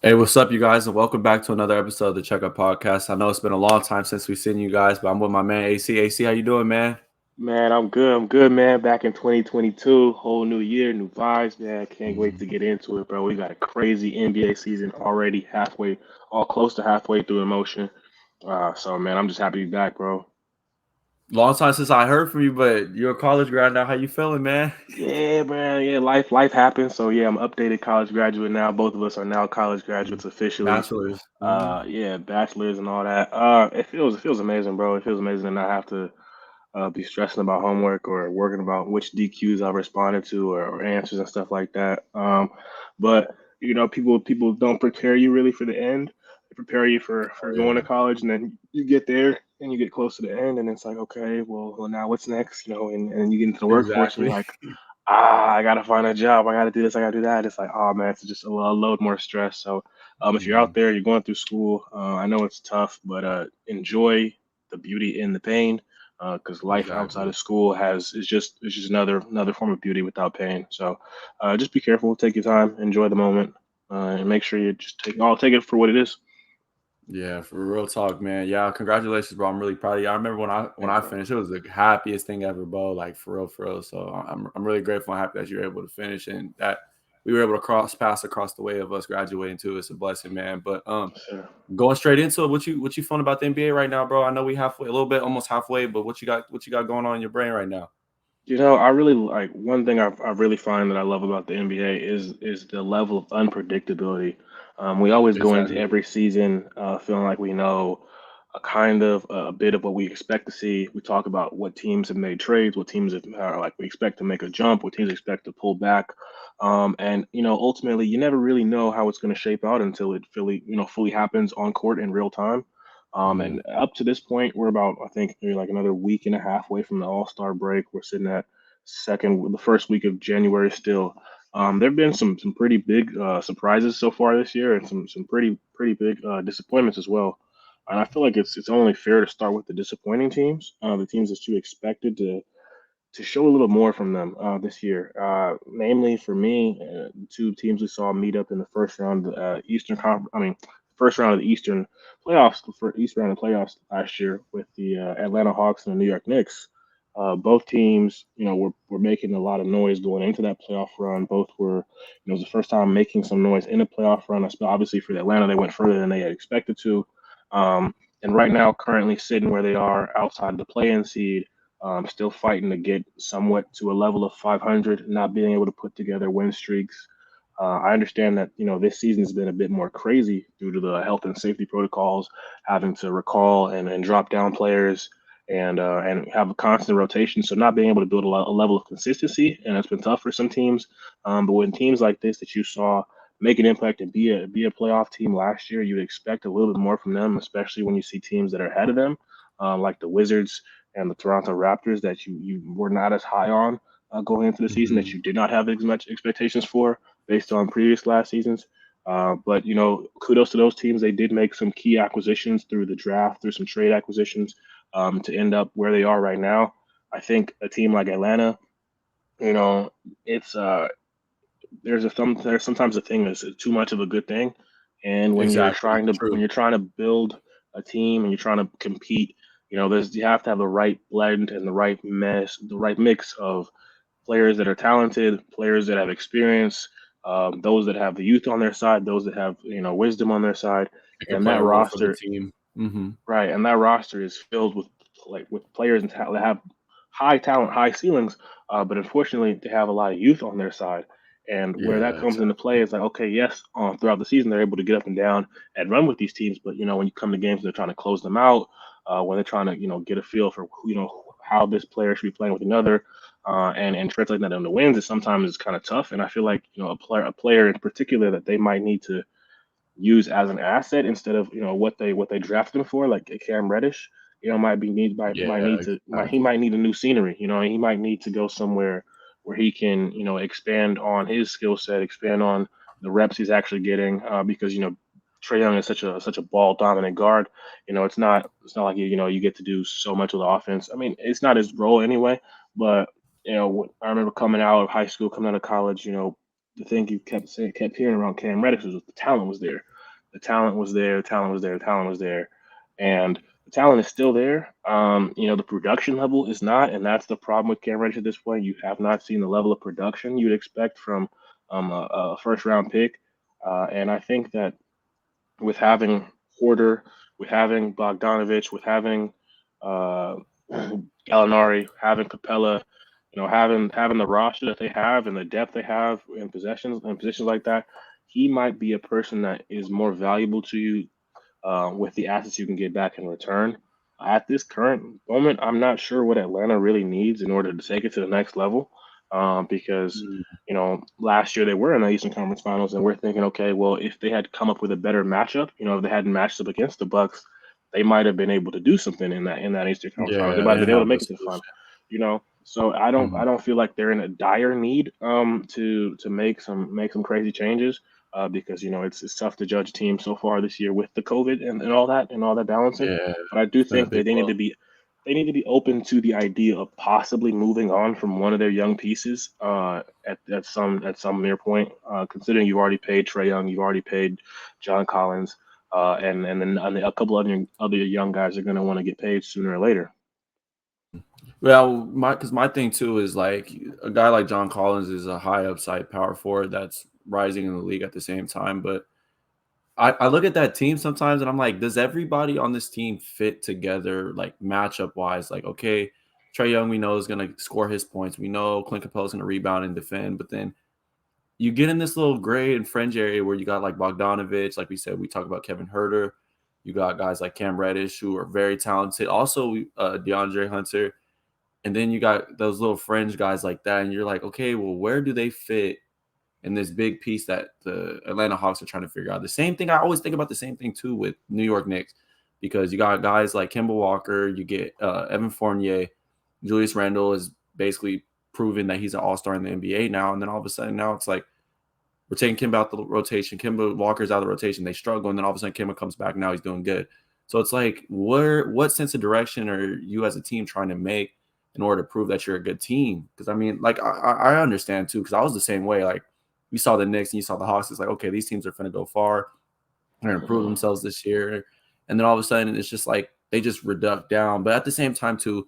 Hey, what's up, you guys, and welcome back to another episode of the Checkup Podcast. I know it's been a long time since we've seen you guys, but I'm with my man AC. AC, how you doing, man? Man, I'm good. I'm good, man. Back in 2022, whole new year, new vibes, man. Can't wait to Mhm. get into it, bro. We got a crazy NBA season already halfway, all close to halfway through emotion. So man, I'm just happy to be back, bro. Long time since I heard from you, but you're a college grad now. How you feeling, man? Yeah, man. Yeah, life happens. So yeah, I'm updated college graduate now. Both of us are now college Mhm. graduates officially. Bachelor's. Yeah, bachelors and all that. It feels amazing, bro. It feels amazing to not have to be stressing about homework or working about which DQs I've responded to or answers and stuff like that. But people don't prepare you really for the end. They prepare you for Oh going to yeah, college, and then you get there and you get close to the end, and it's like, okay, well now what's next? And you get into the workforce, and you're exactly. like, I gotta find a job, I gotta do this, I gotta do that. It's like, oh man, it's just a load more stress. So if you're out Mhm. there, you're going through school, I know it's tough, but enjoy the beauty in the pain, because life outside Exactly. of school has is just it's just another form of beauty without pain. So just be careful, take your time, enjoy the moment, and make sure you just take it for what it is. Yeah, for real talk, man. Yeah, congratulations, bro. I'm really proud of you. I remember when Thanks, I bro. finished, it was the happiest thing ever, bro. Like for real, for real. So I'm really grateful and happy that you're able to finish and that we were able to cross paths across the way of us graduating too. It's a blessing, man. But Sure. going straight into it, what you fun about the NBA right now, bro? I know we halfway, a little bit, almost halfway, but what you got going on in your brain right now? I really like one thing I really find that I love about the NBA is the level of unpredictability. We always go into Exactly. every season feeling like we know a kind of a bit of what we expect to see. We talk about what teams have made trades, what teams have are like we expect to make a jump, what teams expect to pull back, and ultimately you never really know how it's going to shape out until it fully happens on court in real time. Hmm. And up to this point, we're about, I think, maybe like another week and a half away from the All Star break. We're sitting at the first week of January still. There have been some pretty big surprises so far this year, and some pretty big disappointments as well. And I feel like it's only fair to start with the disappointing teams, the teams that you expected to show a little more from them this year. Namely, for me, two teams we saw meet up in the first round, first round of the Eastern playoffs, the first East round of playoffs last year with the Atlanta Hawks and the New York Knicks. Both teams, were making a lot of noise going into that playoff run. Both were, it was the first time making some noise in a playoff run. Obviously, for the Atlanta, they went further than they had expected to. Um, and right now, currently sitting where they are outside of the play-in seed, still fighting to get somewhat to a level of 500, not being able to put together win streaks. I understand that this season has been a bit more crazy due to the health and safety protocols, having to recall and drop down players and have a constant rotation. So not being able to build a level of consistency, and it's been tough for some teams. But when teams like this that you saw make an impact and be a playoff team last year, you would expect a little bit more from them, especially when you see teams that are ahead of them, like the Wizards and the Toronto Raptors that you were not as high on going into the season, that Hmm. you did not have as much expectations for based on previous last seasons. But kudos to those teams. They did make some key acquisitions through the draft, through some trade acquisitions, to end up where they are right now. I think a team like Atlanta, you know, it's there's sometimes a thing that's too much of a good thing, and Exactly. when True. you're trying to build a team and you're trying to compete, you have to have the right blend and the right mix of players that are talented, players that have experience, those that have the youth on their side, those that have wisdom on their side, It can and play that a role for the roster, team. Hmm. right, and that roster is filled with players that have high talent, high ceilings, but unfortunately they have a lot of youth on their side. And where that Yeah, comes into play is like, okay, yes, throughout the season they're able to get up and down and run with these teams, but when you come to games, they're trying to close them out. When they're trying to get a feel for how this player should be playing with another, and translating that into wins is sometimes kind of tough. And I feel like a player in particular that they might need to use as an asset instead of what they drafted him for, like a Cam Reddish. Might yeah, need to he exactly. might need a new scenery. He might need to go somewhere where he can expand on his skill set, expand on the reps he's actually getting. Because Trey Young is such a ball dominant guard. It's not like you get to do so much of the offense. I mean, it's not his role anyway. But I remember coming out of high school, coming out of college. The thing you kept hearing around Cam Reddish was the talent was there. The talent was there, the talent was there, the talent was there, and the talent is still there. The production level is not, and that's the problem with Cam Reddish at this point. You have not seen the level of production you'd expect from a first round pick, and I think that with having Porter, with having Bogdanovich, with having uh, Gallinari, having Capella, having the roster that they have and the depth they have in possessions and positions like that, he might be a person that is more valuable to you with the assets you can get back in return. At this current moment, I'm not sure what Atlanta really needs in order to take it to the next level. Because last year they were in the Eastern Conference Finals, and we're thinking, okay, well, if they had come up with a better matchup, if they hadn't matched up against the Bucks, they might have been able to do something in that Eastern Conference Finals. They Yeah, might they have been didn't able to have the make it to the final. solution. So I don't Mhm. I don't feel like they're in a dire need to make some crazy changes because it's tough to judge teams so far this year with the COVID and all that balancing. Yeah, But I do it's been a think big that blow. they need to be open to the idea of possibly moving on from one of their young pieces at some near point. Considering you've already paid Trey Young, you've already paid John Collins, and then a couple other young guys are going to want to get paid sooner or later. Well, my thing too is like a guy like John Collins is a high upside power forward that's rising in the league at the same time. But I look at that team sometimes and I'm like, does everybody on this team fit together, like matchup wise? Like, okay, Trey Young we know is gonna score his points. We know Clint Capella's gonna rebound and defend, but then you get in this little gray and fringe area where you got like Bogdanovich, like we said, we talk about Kevin Herter. You got guys like Cam Reddish who are very talented. Also, DeAndre Hunter. And then you got those little fringe guys like that. And you're like, okay, well, where do they fit in this big piece that the Atlanta Hawks are trying to figure out? The same thing. I always think about the same thing too with New York Knicks because you got guys like Kemba Walker, you get Evan Fournier, Julius Randle is basically proven that he's an all-star in the NBA now. And then all of a sudden now it's like, we're taking Kimba out the rotation. Kimba Walker's out of the rotation. They struggle, and then all of a sudden Kimba comes back. Now he's doing good. So it's like, what sense of direction are you as a team trying to make in order to prove that you're a good team? Because I mean, like I understand too, because I was the same way. Like you saw the Knicks and you saw the Hawks. It's like, okay, these teams are going to go far. They're going to prove Mhm. themselves this year, and then all of a sudden it's just like they just reduct down. But at the same time too,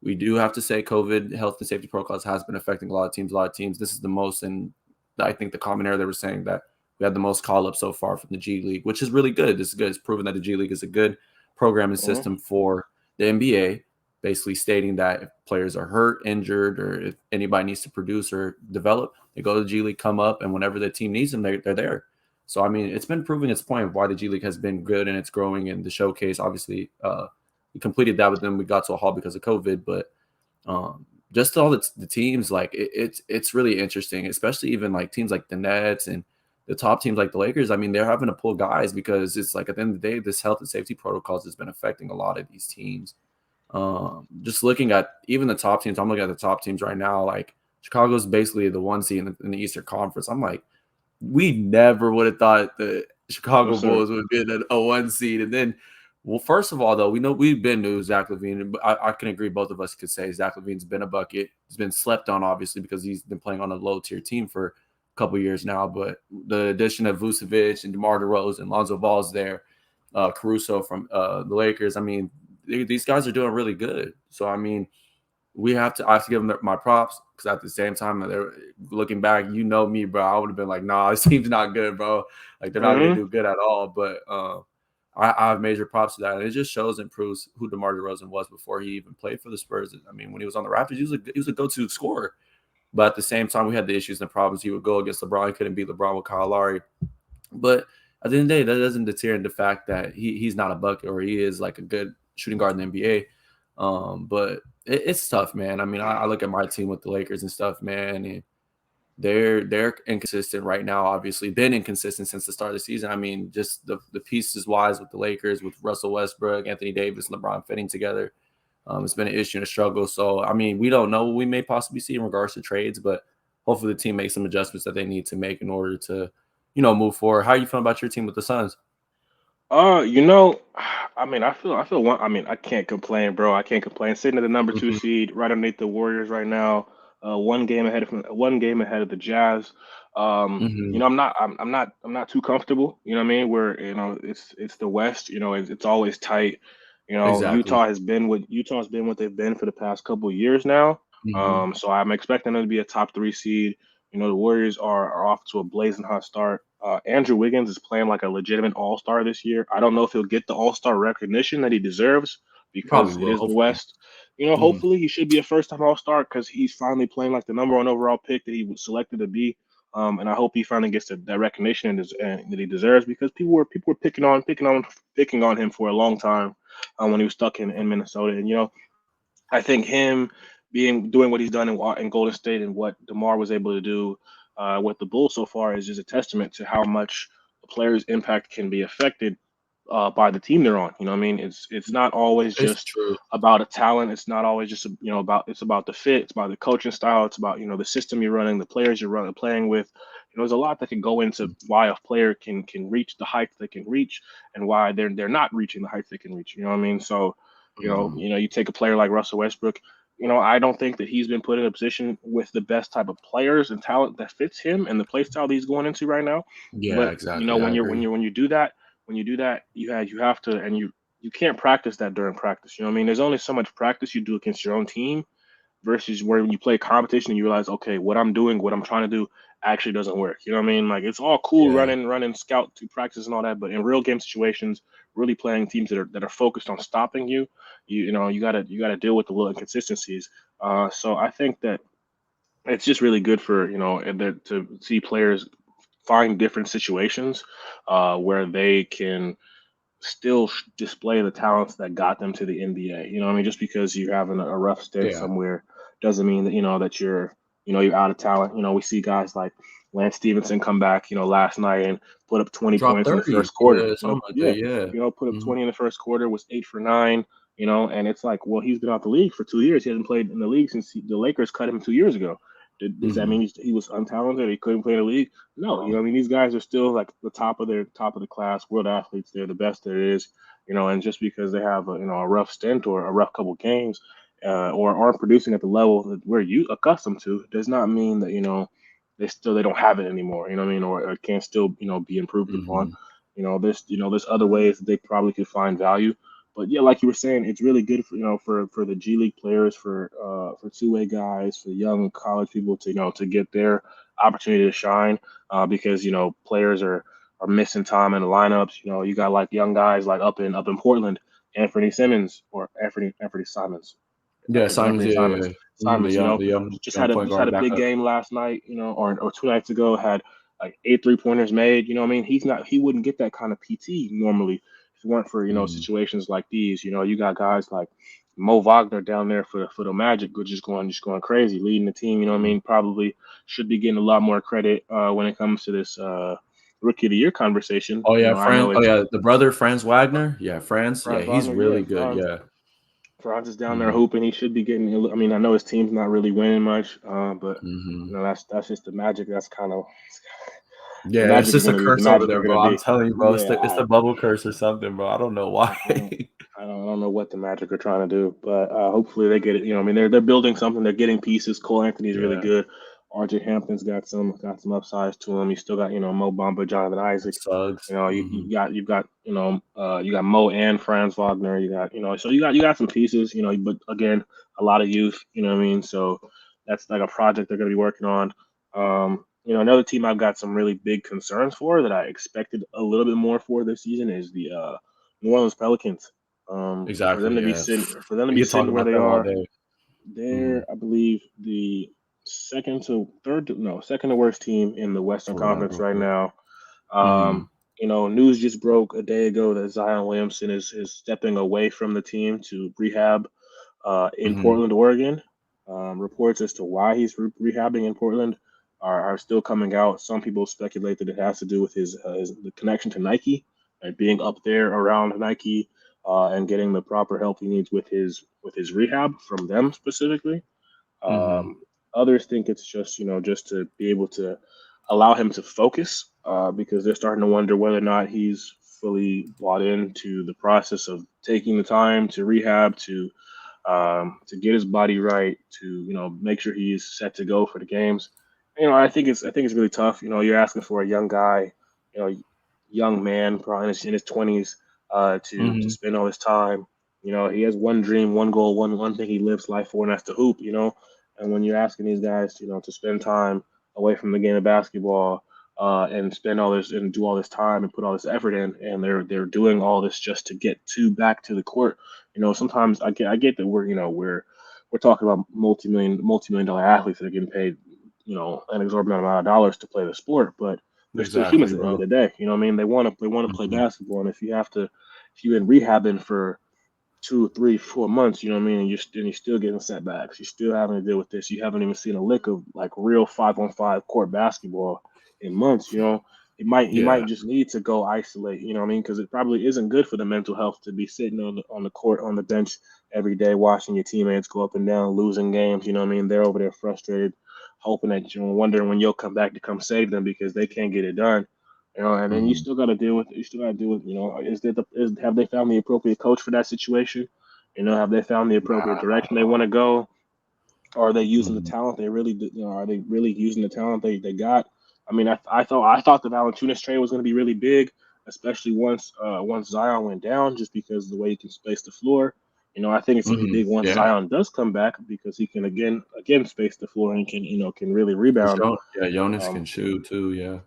we do have to say COVID health and safety protocols has been affecting a lot of teams. A lot of teams. This is the most, and I think the common error they were saying that we had the most call ups so far from the G League, which is really good. This is good. It's proven that the G League is a good programming Mhm. system for the NBA. Basically stating that if players are hurt, injured, or if anybody needs to produce or develop, they go to the G League, come up, and whenever the team needs them, they're there. So I mean, it's been proving its point of why the G League has been good and it's growing. And the showcase, obviously, we completed that, but then we got to a halt because of COVID. But um, just all the teams, like it's really interesting, especially even like teams like the Nets and the top teams like the Lakers. I mean, they're having to pull guys because it's like at the end of the day, this health and safety protocols has been affecting a lot of these teams. Just looking at even the top teams, I'm looking at the top teams right now. Like Chicago's basically the one seed in the Eastern Conference. I'm like, we never would have thought the No, Chicago sir. Bulls would have been a one seed. And then, well, first of all, though, we know we've been to Zach LaVine. But I can agree, both of us could say Zach LaVine's been a bucket. He's been slept on, obviously, because he's been playing on a low tier team for a couple years now. But the addition of Vucevic and DeMar DeRozan and Lonzo Ball's there, Caruso from the Lakers. I mean, these guys are doing really good. So, I mean, I have to give them my props because at the same time, they're looking back, you know me, bro. I would have been like, nah, this team's not good, bro. Like they're not gonna Mhm. do good at all. But I have major props to that, and it just shows and proves who DeMar DeRozan was before he even played for the Spurs. I mean, when he was on the Raptors, he was a go-to scorer. But at the same time, we had the issues and the problems. He would go against LeBron, he couldn't beat LeBron with Kyle Lowry. But at the end of the day, that doesn't deter the fact that he's not a bucket or he is like a good shooting guard in the NBA. But it's tough, man. I mean, I look at my team with the Lakers and stuff, man, and they're inconsistent right now. Obviously, been inconsistent since the start of the season. I mean, just the pieces wise with the Lakers, with Russell Westbrook, Anthony Davis, LeBron fitting together. It's been an issue and a struggle. So, I mean, we don't know what we may possibly see in regards to trades, but hopefully the team makes some adjustments that they need to make in order to, move forward. How are you feeling about your team with the Suns? You know, I mean, I feel one. I mean, I can't complain, bro. I can't complain. Sitting at the number two Mhm. seed, right underneath the Warriors right now. one game ahead of the Jazz. Hmm. I'm not too comfortable. You know what I mean? Where it's the West. It's always tight. Exactly. Utah's been what they've been for the past couple of years now. Hmm. So I'm expecting them to be a top three seed. The Warriors are off to a blazing hot start. Andrew Wiggins is playing like a legitimate All Star this year. I don't know if he'll get the All Star recognition that he deserves Probably because it will, is the hopefully. West. Hmm. Hopefully he should be a first time All Star because he's finally playing like the number one overall pick that he was selected to be. And I hope he finally gets that recognition and that he deserves because people were picking on him for a long time when he was stuck in Minnesota. And I think him doing what he's done in Golden State and what DeMar was able to do with the Bulls so far is just a testament to how much a player's impact can be affected by the team they're on. You know what I mean? It's not always It's just true. about a talent. It's not always just about it's about the fit. It's about the coaching style. It's about the system you're running, the players you're running, playing with. There's a lot that can go into why a player can reach the heights they can reach and why they're not reaching the heights they can reach. You know what I mean? So Hmm. you take a player like Russell Westbrook. I don't think that he's been put in a position with the best type of players and talent that fits him and the play style that he's going into right now. Yeah, But exactly. I agree. when you do that, you have to, and you can't practice that during practice. You know what I mean? There's only so much practice you do against your own team versus where when you play competition and you realize, okay, what I'm doing, what I'm trying to do actually doesn't work. You know what I mean? Like it's all cool Yeah. running scout to practice and all that, but in real game situations, really playing teams that are focused on stopping you, you gotta deal with the little inconsistencies. So I think that it's just really good for to see players find different situations where they can still display the talents that got them to the NBA. You know what I mean? Just because you're having a rough stint Yeah. somewhere doesn't mean that that you're out of talent. We see guys like Lance Stevenson come back, last night and put up 20 Drop points in the 30. first quarter. Yeah, something like that. Yeah. Put up Hmm. 20 in the first quarter, was 8 for 9. And it's like, well, he's been out the league for 2 years. He hasn't played in the league since the Lakers cut him 2 years ago. Does that Hmm. mean he was untalented? He couldn't play in the league? No, I mean, these guys are still like the top of the class, world athletes. They're the best there is, and just because they have a rough stint or a rough couple games, or aren't producing at the level that we're accustomed to, does not mean that they don't have it anymore. You know what I mean, or it can't still be improved upon. Hmm. There's other ways that they probably could find value. But yeah, like you were saying, it's really good for for the G League players, for two-way guys, for young college people to to get their opportunity to shine, because players are missing time in the lineups. You got like young guys like up in Portland, Anthony Simmons or Anthony Simons. Yeah, Simons. Anthony Yeah, yeah, Simons. yeah. Mhm. Simons, The young, just young had a point just had guard a big backup. game last night, or 2 nights ago, had like 8 3-pointers made. You know what I mean? He wouldn't get that kind of PT normally if it weren't for, Hmm. situations like these. You got guys like Mo Wagner down there for the Magic, who just going crazy, leading the team. You know what I Hmm. mean? Probably should be getting a lot more credit when it comes to this rookie of the year conversation. Oh yeah, I know Oh it's yeah, the brother Franz Wagner. Yeah, Franz. Yeah, Franz he's Wagner. Yeah, really good. Yeah. Franz is down there Hmm. hooping. He should be getting. I mean, I know his team's not really winning much, but Hmm. that's just the Magic. That's kind of the Yeah, it's Magic are just a going to be the curse over Magic are there, going bro. to I'm be. telling you, bro. Yeah, It's the bubble curse or something, bro. I don't know why. I, I don't know what the Magic are trying to do, but hopefully they get it. I mean, they're building something. They're getting pieces. Cole Anthony's really Yeah, good. RJ Hampton's got some upsides to him. You still got Mo Bamba, Jonathan Isaac. Suggs. Hmm. You got Mo and Franz Wagner. So you got some pieces. But again, a lot of youth. You know what I mean. So that's like a project they're going to be working on. Another team I've got some really big concerns for that I expected a little bit more for this season is the New Orleans Pelicans. For them Exactly. to be Yeah. sitting We could talk where about they them all are, day. Hmm. they're, I believe, the second to worst team in the Western Pull it up Conference real right quick. now. Hmm. News just broke a day ago that Zion Williamson is stepping away from the team to rehab in Hmm. Portland, Oregon. Reports as to why he's rehabbing in Portland are still coming out. Some people speculate that it has to do with his the connection to Nike, and being up there around Nike, and getting the proper help he needs with his rehab from them specifically. Hmm. Um, Others think it's just just to be able to allow him to focus, because they're starting to wonder whether or not he's fully bought into the process of taking the time to rehab to to get his body right, to make sure he is set to go for the games. I think it's really tough. You're asking for a young guy, you know, young man, probably in his 20s, to Hmm. spend all his time. He has one dream, one goal, one thing he lives life for, and that's to hoop. And when you're asking these guys, to spend time away from the game of basketball, and spend all this and do all this time and put all this effort in, and they're doing all this just to get back to the court. Sometimes I get that we're talking about multi-million dollar athletes that are getting paid, an exorbitant amount of dollars to play the sport, but they're still humans Exactly, at the end of bro. the day. You know what I mean? They want to play Hmm. basketball, and if you've been rehabbing for 2, 3, 4 months, you know what I mean, and you're still getting setbacks. You're still having to deal with this. You haven't even seen a lick of like real 5-on-5 court basketball in months. You might Yeah. just need to go isolate. You know what I mean? Because it probably isn't good for the mental health to be sitting on the court on the bench every day watching your teammates go up and down, losing games. You know what I mean? They're over there frustrated, hoping that wondering when you'll come back to come save them because they can't get it done. And then you Hmm. still got to deal with have they found the appropriate coach for that situation? Have they found the appropriate Nah, not direction at they want all. to go? Are they using the Hmm. talent they really are they really using the talent they got? I mean, I thought the Valanciunas trade was going to be really big, especially once Zion went down, just because of the way he can space the floor. I think it's going to be Hmm. big once Yeah, Zion does come back because he can again space the floor and can really because rebound. Yeah, Jonas Um, can shoot too. Yeah.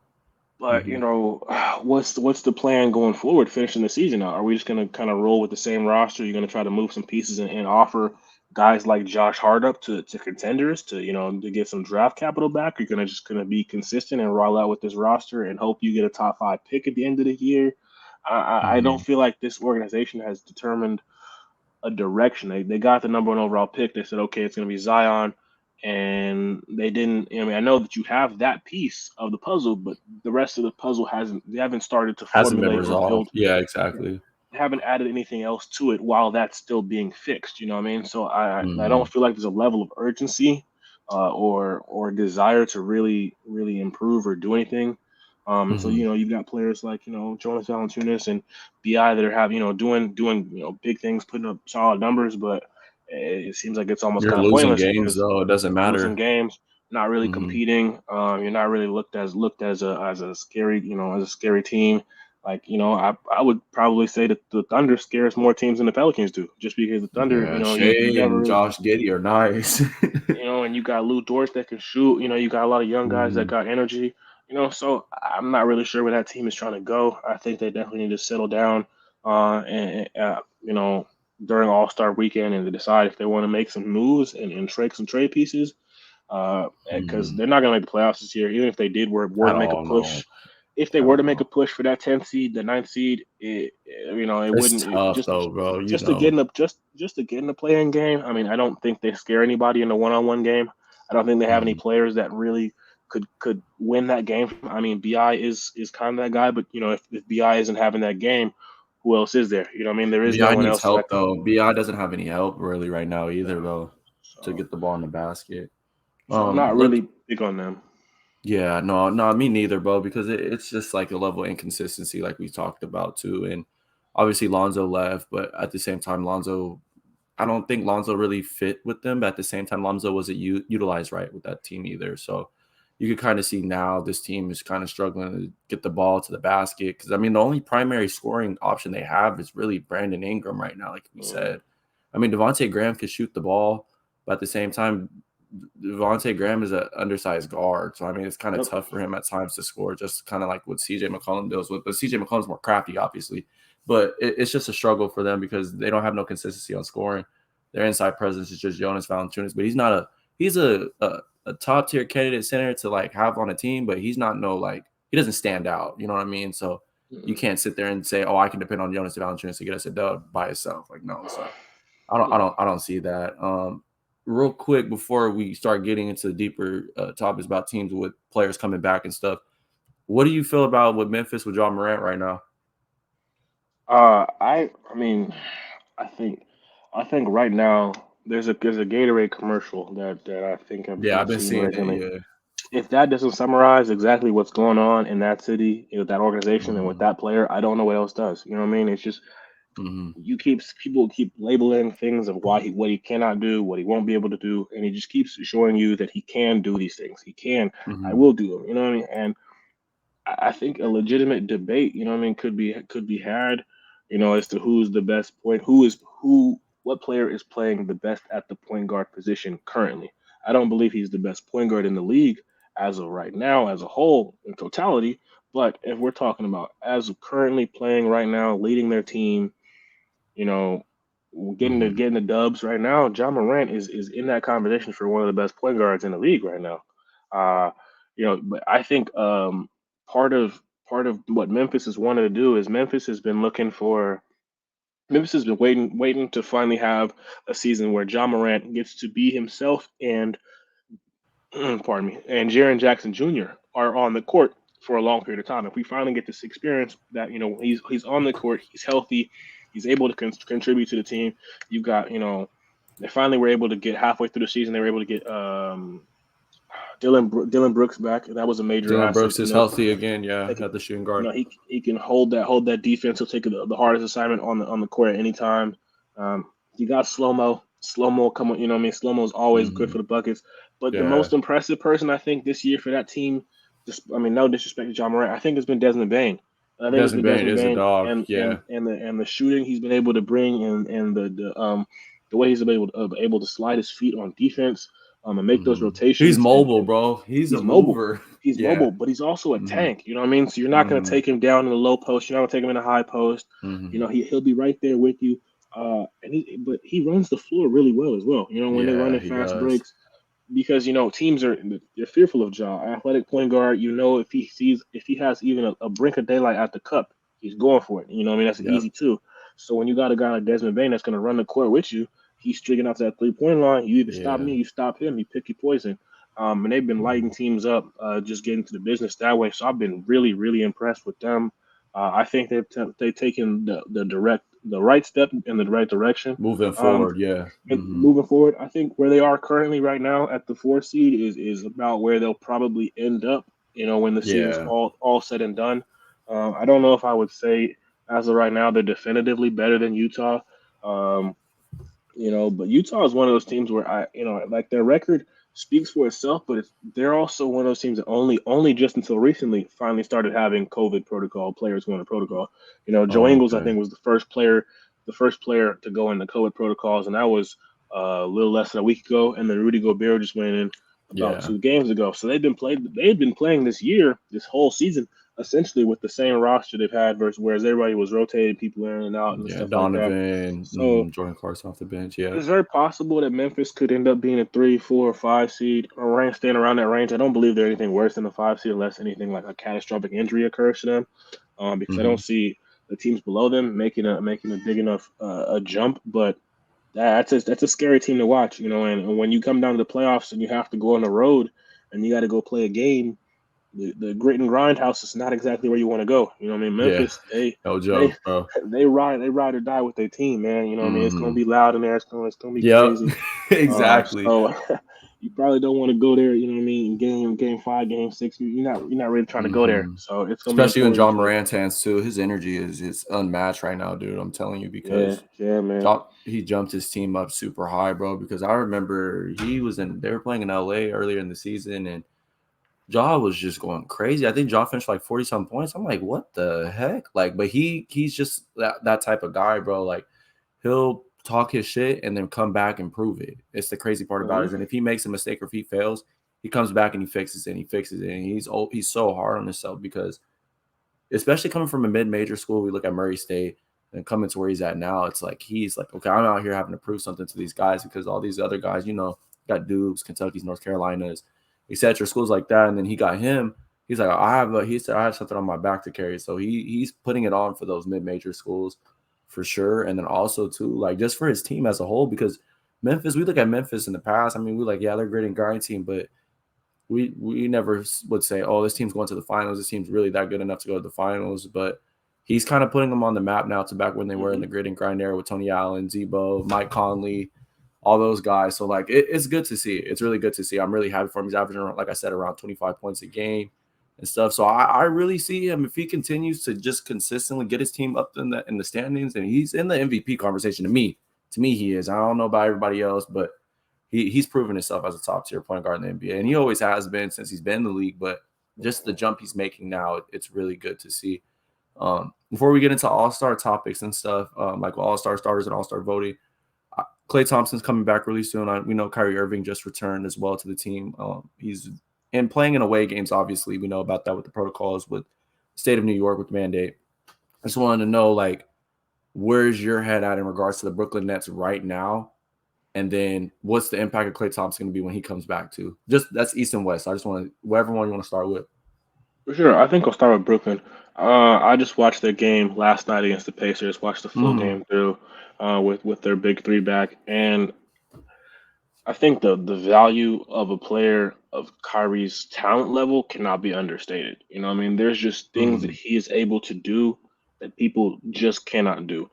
but Hmm. what's the plan going forward, finishing the season out? Are we just gonna kind of roll with the same roster? You're gonna try to move some pieces and offer guys like Josh Hart up to contenders to get some draft capital back? You're gonna be consistent and roll out with this roster and hope you get a top 5 pick at the end of the year. I don't Hmm. feel like this organization has determined a direction. They got the number 1 overall pick. They said, okay, it's going to be Zion, and they didn't. I mean, I know that you have that piece of the puzzle, but the rest of the puzzle hasn't. They haven't started to Hasn't been formulate or resolved. build. Yeah, Yeah, exactly. haven't added anything else to it while that's still being fixed. You know what I mean? So I Hmm. don't feel like there's a level of urgency or desire to really improve or do anything. So Hmm. you've got players like Jonas Valanciunas and Bi that are having doing big things, putting up solid numbers, but it seems like it's almost You're kind of losing pointless games because though. It doesn't you're losing matter. games, not really Hmm. competing. You're not really looked as a scary as a scary team. Like I would probably say that the Thunder scares more teams than the Pelicans do, just because the Thunder, Yeah, you Shea never and really, Josh Giddey are nice. and you got Lou Dort that can shoot. You got a lot of young guys that Hmm. got energy. So I'm not really sure where that team is trying to go. I think they definitely need to settle down, and during All Star Weekend and to decide if they want to make some moves and trade some trade pieces. Because Hmm. they're not going to make the playoffs this year, even if they were At to make a all, no. push. If they were Hell to make a no. push for that 10th seed, the ninth seed, it It's wouldn't tough though, bro. You just to get know. in the just to get in the play-in game. I mean, I don't think they scare anybody in a one-on-one game. I don't think they have any Hmm. players that really could win that game. I mean, Bi is kind of that guy, but if Bi isn't having that game, who else is there? You know what I mean? There is no Bi one needs else that help I can. though. Bi doesn't have any help really right now either Yeah. though to So get the ball in the basket. I'm not Look, really big on them. yeah, no, no, me neither, bro. Because it's just like a level of inconsistency, like we talked about too. And obviously Lonzo left, but at the same time, I don't think Lonzo really fit with them. But at the same time, Lonzo wasn't utilized right with that team either. So you could kind of see now this team is kind of struggling to get the ball to the basket. Because I mean, the only primary scoring option they have is really Brandon Ingram right now, like we Mm, said. I mean, Devontae Graham could shoot the ball, but at the same time, Devontae Graham is an undersized guard. So I mean, it's kind of yep. tough for him at times to score, just kind of like what CJ McCollum deals with. But CJ McCollum's more crafty, obviously. But it's just a struggle for them because they don't have no consistency on scoring. Their inside presence is just Jonas Valanciunas, but he's a top tier candidate center to like have on a team, but he's not no like he doesn't stand out. You know what I mean? So you Mm, can't sit there and say, "Oh, I can depend on Jonas Valanciunas to get us a dub by himself." Like no, so no. I don't see that. Real quick before we start getting into deeper topics about teams with players coming back and stuff, what do you feel about with Memphis with Ja Morant right now? I mean, I think I think right now there's a Gatorade commercial that I think Yeah, I've I've been seen seeing it. recently. Yeah. If that doesn't summarize exactly what's going on in that city with that organization and with Mhm. that player, I don't know what else does. You know what I mean? It's just Mm-hmm. People keep labeling things of what he cannot do, what he won't be able to do, and he just keeps showing you that he can do these things. He can. I Mm-hmm. will do them. You know what I mean? And I think a legitimate debate, you know what I mean, could be had, as to who's the best point, what player is playing the best at the point guard position currently. I don't believe he's the best point guard in the league as of right now, as a whole, in totality. But if we're talking about as of currently playing right now, leading their team, you know, Mm-hmm. getting the dubs right now, Ja Morant is in that conversation for one of the best point guards in the league right now. Uh, but I think part of part of what Memphis has wanted to do is Memphis has been waiting to finally have a season where Ja Morant gets to be himself and pardon me, and Jaren Jackson Jr. are on the court for a long period of time. If we finally get this experience that he's on the court, he's healthy, he's able to contribute to the team. You've got they finally were able to get halfway through the season. They were able to get Dylan Brooks back. That was a major Dylan asset. Brooks is healthy again. Yeah, They can, at the shooting guard. he can hold that defense. He'll take the hardest assignment on the court at any time. You got slow mo coming. You know what I mean, slow mo is always good Mm-hmm. for the buckets. But the Yeah, most impressive person I think this year for that team, just I mean, no disrespect to John Morant, I think it's been Desmond Bain. I think it's Desmond been Bane Desmond is a Bain dog. Yeah. and the shooting he's been able to bring and the way he's been able to slide his feet on defense and make those Mm-hmm. He's rotations mobile, and bro. He's a he's mobile. mover. He's Yeah. mobile, but he's also a Mm-hmm. tank. You know what I mean? So you're not going to Mm-hmm. take him down in the low post. You're not going to take him in the high post. Mm-hmm. He'll be right there with you. But he runs the floor really well as well. When they run Yeah, in he fast does. breaks, because teams they're fearful of Ja, athletic point guard. If he has even a brink of daylight at the cup, he's going for it. You know what I mean? That's Yep. easy too. So when you got a guy like Desmond Bain that's going to run the court with you, he's streaking out to that 3 point line. You either stop Yeah. me, you stop him, you pick your poison. And they've been lighting Mm-hmm. teams up, just getting to the business that way. So I've been really, really impressed with them. I think they've taken the right step in the right direction. Moving Um, forward, yeah. and Mm-hmm. moving forward, I think where they are currently right now at the 4 seed is about where they'll probably end up. When the season's Yeah. all said and done. I don't know if I would say as of right now they're definitively better than Utah. Um, but Utah is one of those teams where like their record speaks for itself, but they're also one of those teams that only just until recently finally started having COVID protocol players going to protocol. Joe Oh, Ingles, I okay. think, was the first player to go into COVID protocols, and that was a little less than a week ago. And then Rudy Gobert just went in about Yeah. 2 games ago. So they've been playing this year, this whole season, essentially with the same roster they've had versus whereas everybody was rotating people in and out and Yeah. stuff like that. Donovan, So Jordan Clarkson off the bench. Yeah. it's very possible that Memphis could end up being a 3, 4, or 5 seed or staying around that range. I don't believe they're anything worse than a 5 seed unless anything like a catastrophic injury occurs to them, because I Mm-hmm. don't see the teams below them making a big enough a jump. But that's a scary team to watch, And when you come down to the playoffs and you have to go on the road and you got to go play a game, the grit and grind house is not exactly where you want to go. You know what I mean? Yeah. Memphis, they No they joke, bro. they ride or die with their team, man. You know what I mean? It's gonna Mm-hmm. be loud in there. It's gonna be Yep. crazy. Exactly. So you probably don't want to go there. You know what I mean? Game 5, game 6, you're not really trying to go there. Mm-hmm. So it's gonna be Especially in important John to Morant's hands too. His energy is unmatched right now, dude. I'm telling you yeah, because yeah, man. He jumped his team up super high, bro. Because I remember they were playing in LA earlier in the season, and Ja was just going crazy. I think Ja finished like 40 some points. I'm like, what the heck? Like, but he's just that type of guy, bro. Like, he'll talk his shit and then come back and prove it. It's the crazy part about it. And if he makes a mistake or if he fails, he comes back and he fixes it and he fixes it. And he's so hard on himself because especially coming from a mid-major school, we look at Murray State and coming to where he's at now, it's like he's like, okay, I'm out here having to prove something to these guys because all these other guys, got Dukes, Kentucky's, North Carolina's, etc. Schools like that. And then he got him. He's like, he said I have something on my back to carry. So he's putting it on for those mid-major schools for sure. And then also too, like just for his team as a whole, because Memphis, we look at Memphis in the past. I mean, we like, yeah, they're a great and grind team, but we never would say, oh, this team's going to the finals. This team's really that good enough to go to the finals. But he's kind of putting them on the map now to back when they were in Mm-hmm. the grit and grind era with Tony Allen, Zebo, Mike Conley, all those guys. So like it's good to see. It's really good to see. I'm really happy for him. He's averaging, like I said, around 25 points a game. and stuff. So I really see him if he continues to just consistently get his team up in the standings, and he's in the MVP conversation. To me, he is. I don't know about everybody else, but he's proven himself as a top tier point guard in the NBA, and he always has been since he's been in the league. But just the jump he's making now, it's really good to see. Before we get into all-star topics and stuff, like all-star starters and all-star voting, Klay Thompson's coming back really soon. We know Kyrie Irving just returned as well to the team. He's and playing in away games. Obviously, we know about that with the protocols with the state of New York with the mandate. I just wanted to know, like, where's your head at in regards to the Brooklyn Nets right now, and then what's the impact of Klay Thompson going to be when he comes back too? Just that's East and West. I just want to whatever one you want to start with. For sure. I think I'll start with Brooklyn. I just watched their game last night against the Pacers. Watched the full Mm-hmm. game through with their big three back, and I think the value of a player of Kyrie's talent level cannot be understated. You know, what I mean, there's just things that Mm-hmm. he is able to do that people just cannot do.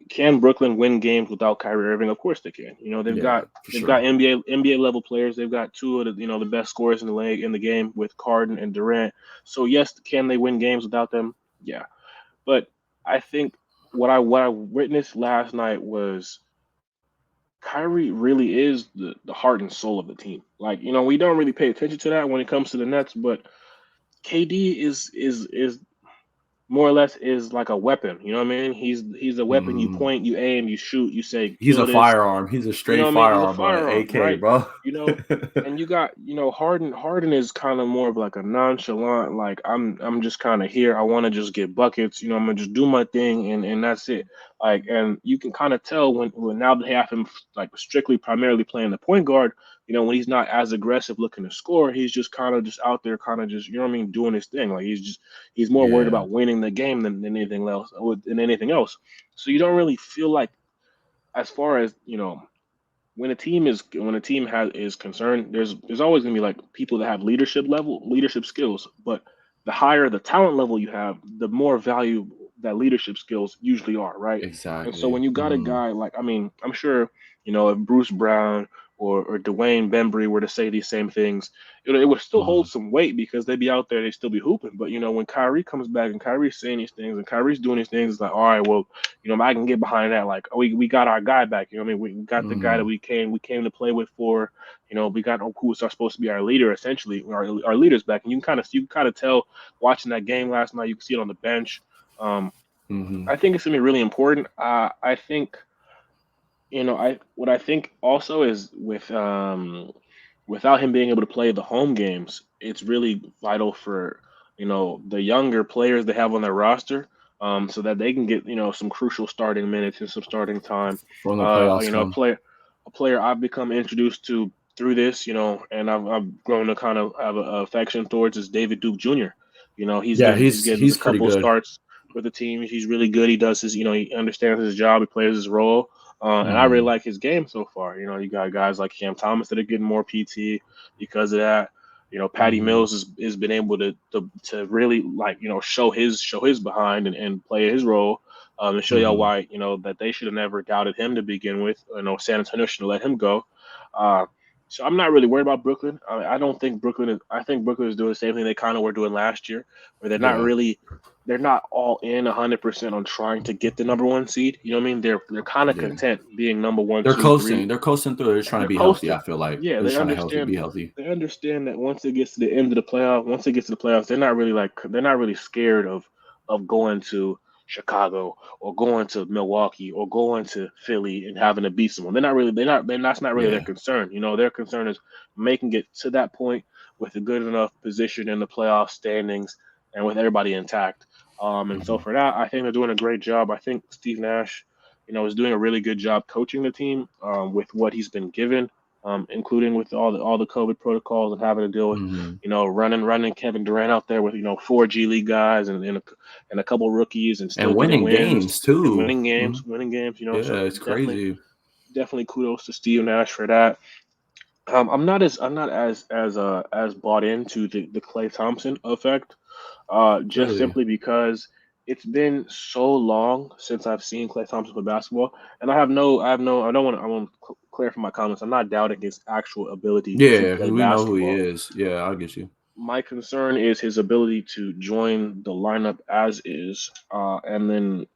Can Brooklyn win games without Kyrie Irving? Of course they can. You know, they've Yeah, got for they've sure. got NBA level players. They've got two of the best scorers in the league in the game with Harden and Durant. So yes, can they win games without them? Yeah, but I think what I witnessed last night was Kyrie really is the heart and soul of the team. Like, we don't really pay attention to that when it comes to the Nets, but KD is more or less is like a weapon. You know what I mean? He's a weapon. You Mm-hmm. point, you aim, you shoot, you say He's kill a this. firearm. He's a You know straight what I mean? He's a firearm, bro. firearm, AK, right? bro. You know, and you got, Harden. Harden is kind of more of like a nonchalant, like I'm just kind of here. I want to just get buckets. I'm gonna just do my thing, and that's it. Like, and you can kind of tell when now they have him like strictly primarily playing the point guard. When he's not as aggressive looking to score, he's just kind of just out there, kind of just what I mean, doing his thing. Like he's more worried Yeah. about winning the game than anything else. Than anything else. So you don't really feel like as far as when a team has is concerned, there's always gonna be like people that have leadership skills, but the higher the talent level you have, the more value that leadership skills usually are, right? And so Exactly. when you got a Mm-hmm. guy like, I mean, I'm sure if Bruce Brown or Dwayne Bembry were to say these same things, it would still Mm-hmm. hold some weight because they'd be out there, they still be hooping. But when Kyrie comes back and Kyrie's saying these things and Kyrie's doing these things, it's like, all right, well, I can get behind that. Like, oh, we got our guy back. You know what I mean? We got the guy that Mm-hmm. we came to play with for. We got who was supposed to be our leader, essentially, our leaders back. And you can kind of tell watching that game last night. You can see it on the bench. Um, Mm-hmm. I think it's gonna be really important. I think what I think also is without him being able to play the home games, it's really vital for the younger players they have on their roster, so that they can get some crucial starting minutes and some starting time. From the playoffs A come. player I've become introduced to through this, and I've grown to kind of have a affection towards is David Duke Jr. He's Yeah, getting he's he's getting a he's pretty couple good. starts with the team. He's really good. He does his, he understands his job. He plays his role. And I really Mm-hmm. like his game so far. You got guys like Cam Thomas that are getting more PT because of that. Patty Mm-hmm. Mills has been able to really like show his behind and play his role, and show y'all Mm-hmm. why that they should have never doubted him to begin with. San Antonio should have let him go. Uh, so I'm not really worried about Brooklyn. I don't think Brooklyn is. I think Brooklyn is doing the same thing they kind of were doing last year, where Yeah. they're not all in 100% on trying to get the number one seed. You know what I mean? They're kind of Yeah. content being number one, They're two, three. coasting. They're coasting through it. They're trying to They're be healthy, coasting. I feel like. Yeah, They're they just trying to healthy, understand. be healthy. They understand that once it gets to the end of the playoff, once it gets to the playoffs, they're not really scared of going to Chicago or going to Milwaukee or going to Philly and having to beat someone. That's not really their Yeah. concern. Their concern is making it to that point with a good enough position in the playoff standings and with everybody intact. And so Mm-hmm. for that, I think they're doing a great job. I think Steve Nash, is doing a really good job coaching the team with what he's been given, including with all the COVID protocols and having to deal with, Mm-hmm. running Kevin Durant out there with four G League guys and a couple rookies and still And getting winning wins games and too. winning Mm-hmm. games, winning games. Yeah, So it's definitely crazy. definitely kudos to Steve Nash for that. I'm not as bought into the Clay Thompson effect, just Really. simply because it's been so long since I've seen Clay Thompson play basketball, and I want to clarify my comments. I'm not doubting his actual ability to Yeah, because play we know who he basketball, is. Yeah, I'll get you. My concern is his ability to join the lineup as is, and then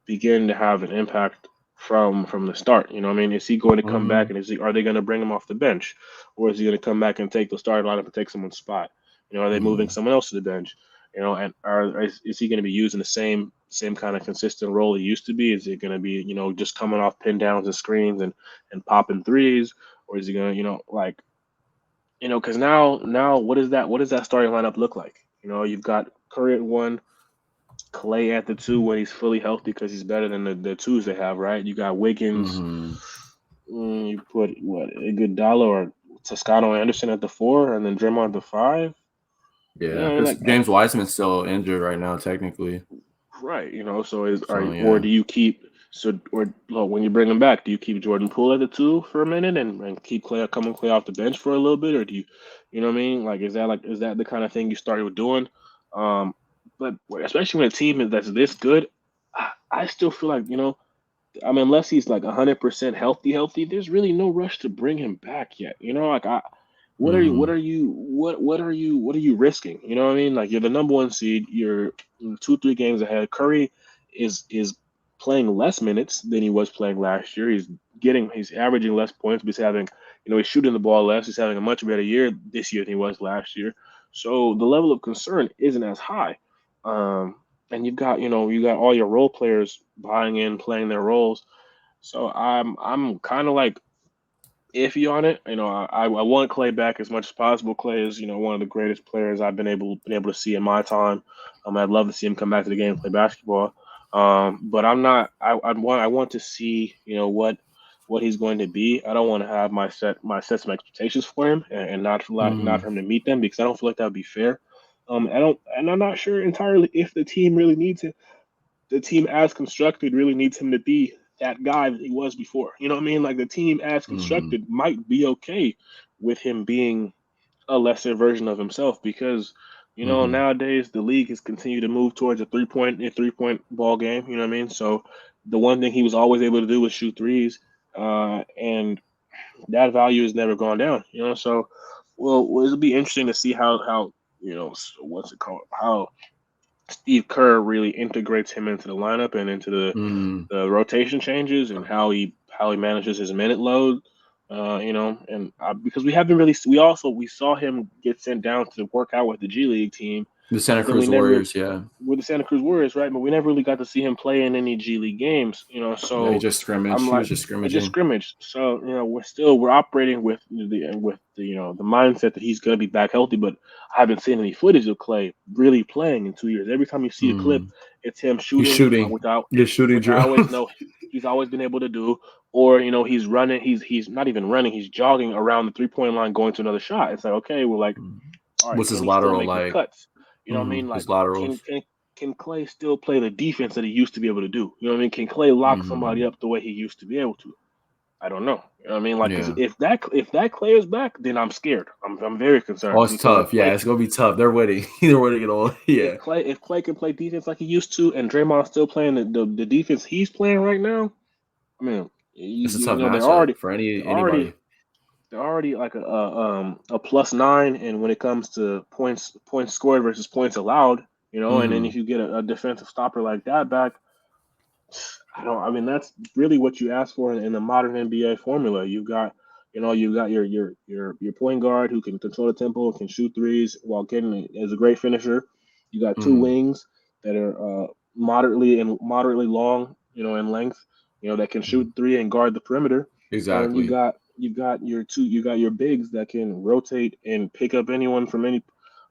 begin to have an impact from the start. You know what I mean? Is he going to come back, Mhm. and are they going to bring him off the bench, or is he going to come back and take the starting lineup and take someone's spot? You know, are they moving Mhm. someone else to the bench? You know, and is he going to be using the same kind of consistent role he used to be? Is it going to be just coming off pin downs and screens and popping threes, or is he going to like because now what does that starting lineup look like? You've got Curry at one, Clay at the two when he's fully healthy because he's better than the twos they have, right? You got Wiggins. Mhm. You put what Iguodala or Toscano Anderson at the four, and then Draymond at the five. Yeah, I mean, because like James Wiseman's still injured right now, technically. right, so is are So or yeah. do you keep or look, when you bring him back, do you keep Jordan Poole at the two for a minute and keep Clay off the bench for a little bit, or do you know what I mean? Like, is that the kind of thing you started with doing? Um, but especially when a team that's this good, I still feel like I mean, unless he's like 100% healthy, there's really no rush to bring him back yet. Like what Mhm. are you, what are you risking? You know what I mean? Like you're the number one seed. You're 2, 3 games ahead. Curry is playing less minutes than he was playing last year. He's averaging less points, but he's having, he's shooting the ball less. He's having a much better year this year than he was last year. So the level of concern isn't as high. Um, and you got all your role players buying in, playing their roles. So I'm kind of like iffy on it. I want Clay back as much as possible. Clay is one of the greatest players I've been able to see in my time. I'd love to see him come back to the game and play basketball. But I'm not. I want to see what he's going to be. I don't want to have my set some expectations for him and not Mhm. for him to meet them because I don't feel like that would be fair. And I'm not sure entirely if the team really needs him. The team as constructed really needs him to be that guy that he was before. You know what I mean? Like the team as Mhm. constructed might be okay with him being a lesser version of himself because Mhm. nowadays the league has continued to move towards a 3-point ball game. You know what I mean? So the one thing he was always able to do was shoot threes, and that value has never gone down. So well, it'll be interesting to see how what's it called, how Steve Kerr really integrates him into the lineup and into Mhm. the rotation changes and how he manages his minute load. And because we haven't really we saw him get sent down to work out with the G League team, The Santa but then we Cruz never Warriors, yeah. with the Santa Cruz Warriors, right? But we never really got to see him play in any G League games. Yeah, he So just scrimmaged. I'm He like, was just I just scrimmaging. scrimmage. So we're operating with the mindset that he's gonna be back healthy, but I haven't seen any footage of Clay really playing in 2 years. Every time you see a clip, Mhm. it's him He's shooting, shooting. without He's shooting which I drill. always know he's always been able to do, or he's running. He's not even running. He's jogging around the 3-point line, going to another shot. It's like, okay, well, like, all right, What's his can he still lateral make the like? cuts? You know what I mean? Like, His can laterals. can can Clay still play the defense that he used to be able to do? You know what I mean? Can Clay lock somebody Mhm. up the way he used to be able to? I don't know. You know what I mean? Like, 'cause Yeah. if that Clay is back, then I'm scared. I'm very Oh, concerned it's because tough. Yeah, it's gonna be tough. They're winning. They're winning it all. Yeah. if Clay can play defense like he used to, and Draymond's still playing the defense he's playing right now, I mean, It's a you, tough you know matchup for they're already anybody. they're already like a +9, and when it comes to points scored versus points allowed, and then if Mhm. you get a defensive stopper like that back, I mean, that's really what you ask for in the modern NBA formula. You've got your point guard who can control the tempo, can shoot threes while getting is a great finisher. You got two Mhm. wings that are moderately long, in length, that can shoot Mhm. three and guard the perimeter. And you Exactly. got you got your bigs that can rotate and pick up anyone from any.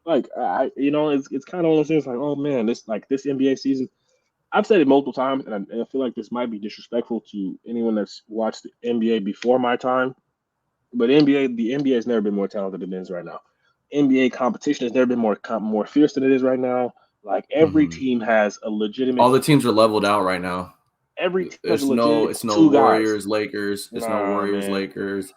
Like it's kind of one of those things like, oh man, this NBA season, I've said it multiple times, and I feel like this might be disrespectful to anyone that's watched the NBA before my time. But the NBA has never been more talented than it is right now. NBA competition has never been more fierce than it is right now. Like Mhm. All the teams are leveled out right now. every team has a There's no legitimate it's no two guys. Warriors, Lakers. It's no Nah, Warriors, man. Lakers,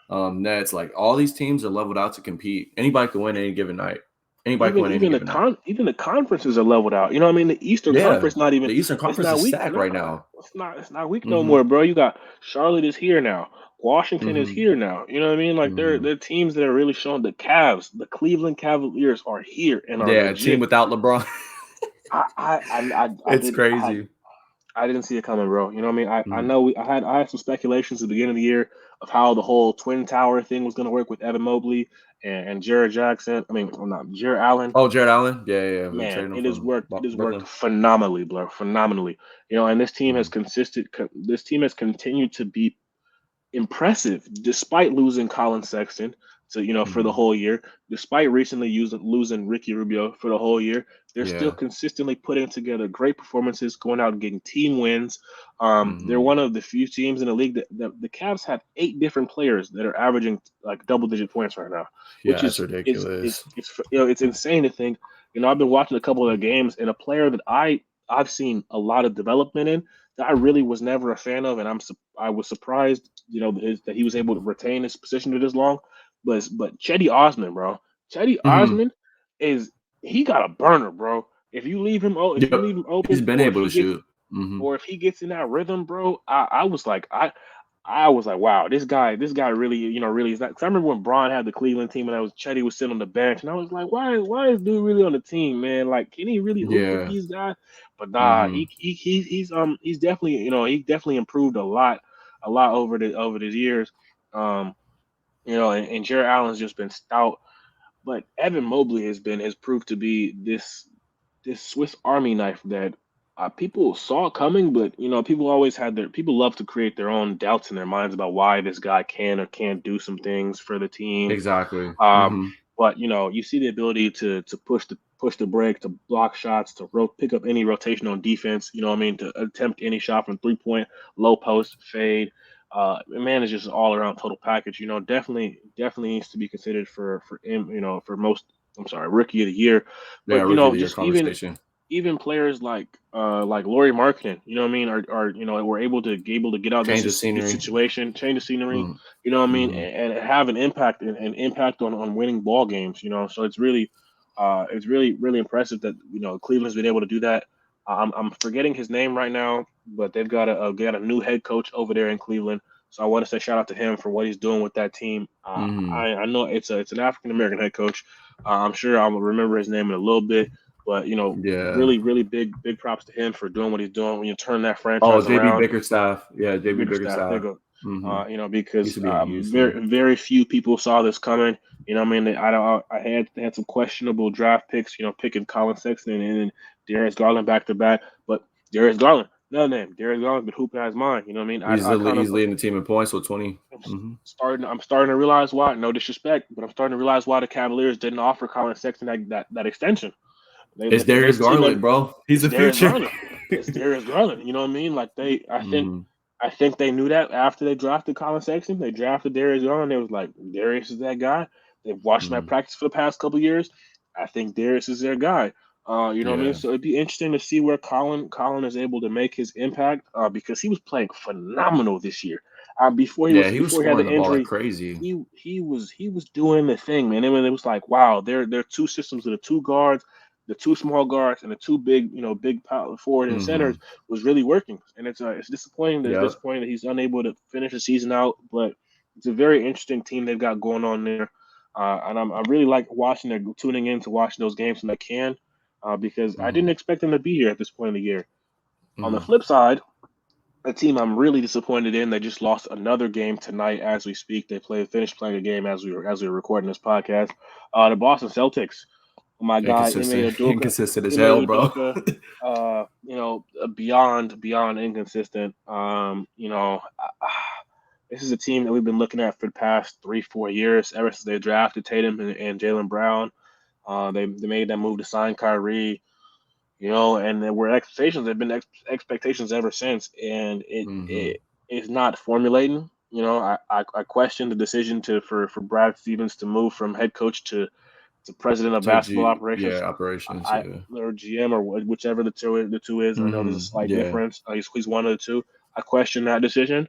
Nets. Like all these teams are leveled out to compete. Anybody can win any given night. Anybody can Even win any even the given night. con even the conferences are leveled out. You know what I mean? The Eastern Yeah. Conference not even The Eastern it's Conference not is weak. stacked Nah, right now. it's not weak no Mhm. more, bro. You got Charlotte is here now. Washington is Mhm. here now. You know what I mean? Like Mhm. they're teams that are really showing. The Cavs, the Cleveland Cavaliers are here and are Yeah, a team legit. without LeBron. I It's did crazy. I didn't see it coming, bro. You know what I mean? I Mhm. know I had some speculations at the beginning of the year of how the whole Twin Tower thing was going to work with Evan Mobley and Jared Jackson. I mean, well, not Jared Allen. Oh, Jared Allen? Yeah, yeah, yeah, we Man, traded him it has from worked. It has worked Brooklyn. phenomenally, bro. Phenomenally. You know, and Mhm. this team has continued to be impressive despite losing Colin Sexton to for the Mhm. whole year, despite recently losing Ricky Rubio for the whole year. They're still Yeah. consistently putting together great performances, going out and getting team wins. They're Mhm. one of the few teams in the league that the Cavs have 8 different players that are averaging like double-digit points right now, which Yeah, it's is ridiculous. it's insane to think. I've been watching a couple of their games, and a player that I've seen a lot of development in that I really was never a fan of, and I was surprised, that he was able to retain his position for this long. But Chetty Osman, bro, Chetty Mhm. Osman is he got a burner, bro. If you Yep. leave him He's open, been able to shoot. Mhm. or if he gets in that rhythm, bro, I was like, wow, this guy really, really is not. Cause I remember when Braun had the Cleveland team and I was Chetty was sitting on the bench, and I was like, why is dude really on the team, man? Like, can he really hoop with Yeah. these guys? But nah, Mhm. he's definitely, he definitely improved a lot over the years. Um, and Jared Allen's just been stout, but Evan Mobley has proved to be this Swiss Army knife that people saw coming, but people love to create their own doubts in their minds about why this guy can or can't do some things for the team. Exactly. Um, Mhm. but you see the ability to push the break, to block shots, to pick up any rotation on defense. You know what I mean? To attempt any shot from 3 point, low post, fade. Man is just an all around total package. Definitely needs to be considered for him. For most. I'm sorry, rookie of the year. Yeah, But rookie of the year just conversation. even players like Laurie Markkinen, you know what I mean, are were able to get out of Change of this scenery. situation, change the scenery, Mm. you know what I mean, Mhm. and have an impact on winning ball games. So it's really impressive that Cleveland's been able to do that. I'm forgetting his name right now, but they've got a new head coach over there in Cleveland. So I want to say shout out to him for what he's doing with that team. Mhm. I know it's an African American head coach. I'm sure I'll remember his name in a little bit, but Yeah. really big props to him for doing what he's doing when you turn that Oh, franchise JB around. Bickerstaff. Yeah, JB Biggerstaff, there Bickerstaff. you go. Mhm. Used Because to be in Houston. very few people saw this coming. I mean, I had some questionable draft picks. Picking Colin Sexton and then Darius Garland back to back. But Darius Garland, another name. Darius Garland's been hooping out his mind. You know what I mean? I kind He's of leading the team in points with 20. Mhm. I'm starting to realize why. No disrespect, but I'm starting to realize why the Cavaliers didn't offer Colin Sexton that extension. It's They Darius see that Garland, bro. He's it's the Darius future. Garland. It's Darius Garland. You know what I mean? Like Mhm. I think they knew that after they drafted Colin Sexton. They drafted Darius Garland. They was like, Darius is that guy. They've watched him at Mhm. practice for the past couple of years. I think Darius is their guy. You know what I mean? Yeah. So it'd be interesting to see where Colin is able to make his impact, because he was playing phenomenal this year. Yeah, he was Before he had scoring the the ball like injury, crazy. he was doing the thing, man. And when it was like, wow, there are two systems of the two guards, the two small guards, and the two big power forward and centers Mhm. was really working. And it's disappointing. Yep. That he's unable to finish the season out, but it's a very interesting team they've got going on there. And I really like tuning in to watching those games when I can, because I didn't Mhm. expect them to be here at this point in the year. On the Mhm. flip side, a team I'm really disappointed in. They just lost another game tonight as we speak. Finished playing a game as we were recording this podcast. The Boston Celtics. My guy Inconsistent. Inconsistent as Ime hell, bro. Udoka, beyond inconsistent. This is a team that we've been looking at for the past 3-4 years, ever since they drafted Tatum and Jalen Brown. They made that move to sign Kyrie, and there were expectations. There've been expectations ever since, and Mhm. it is not formulating. I question the decision for Brad Stevens to move from head coach to president of basketball Yeah, operations, operations, I yeah. or GM, or whichever the two is. I know there's a Mhm. slight Yeah. difference. He's one of the two. I question that decision.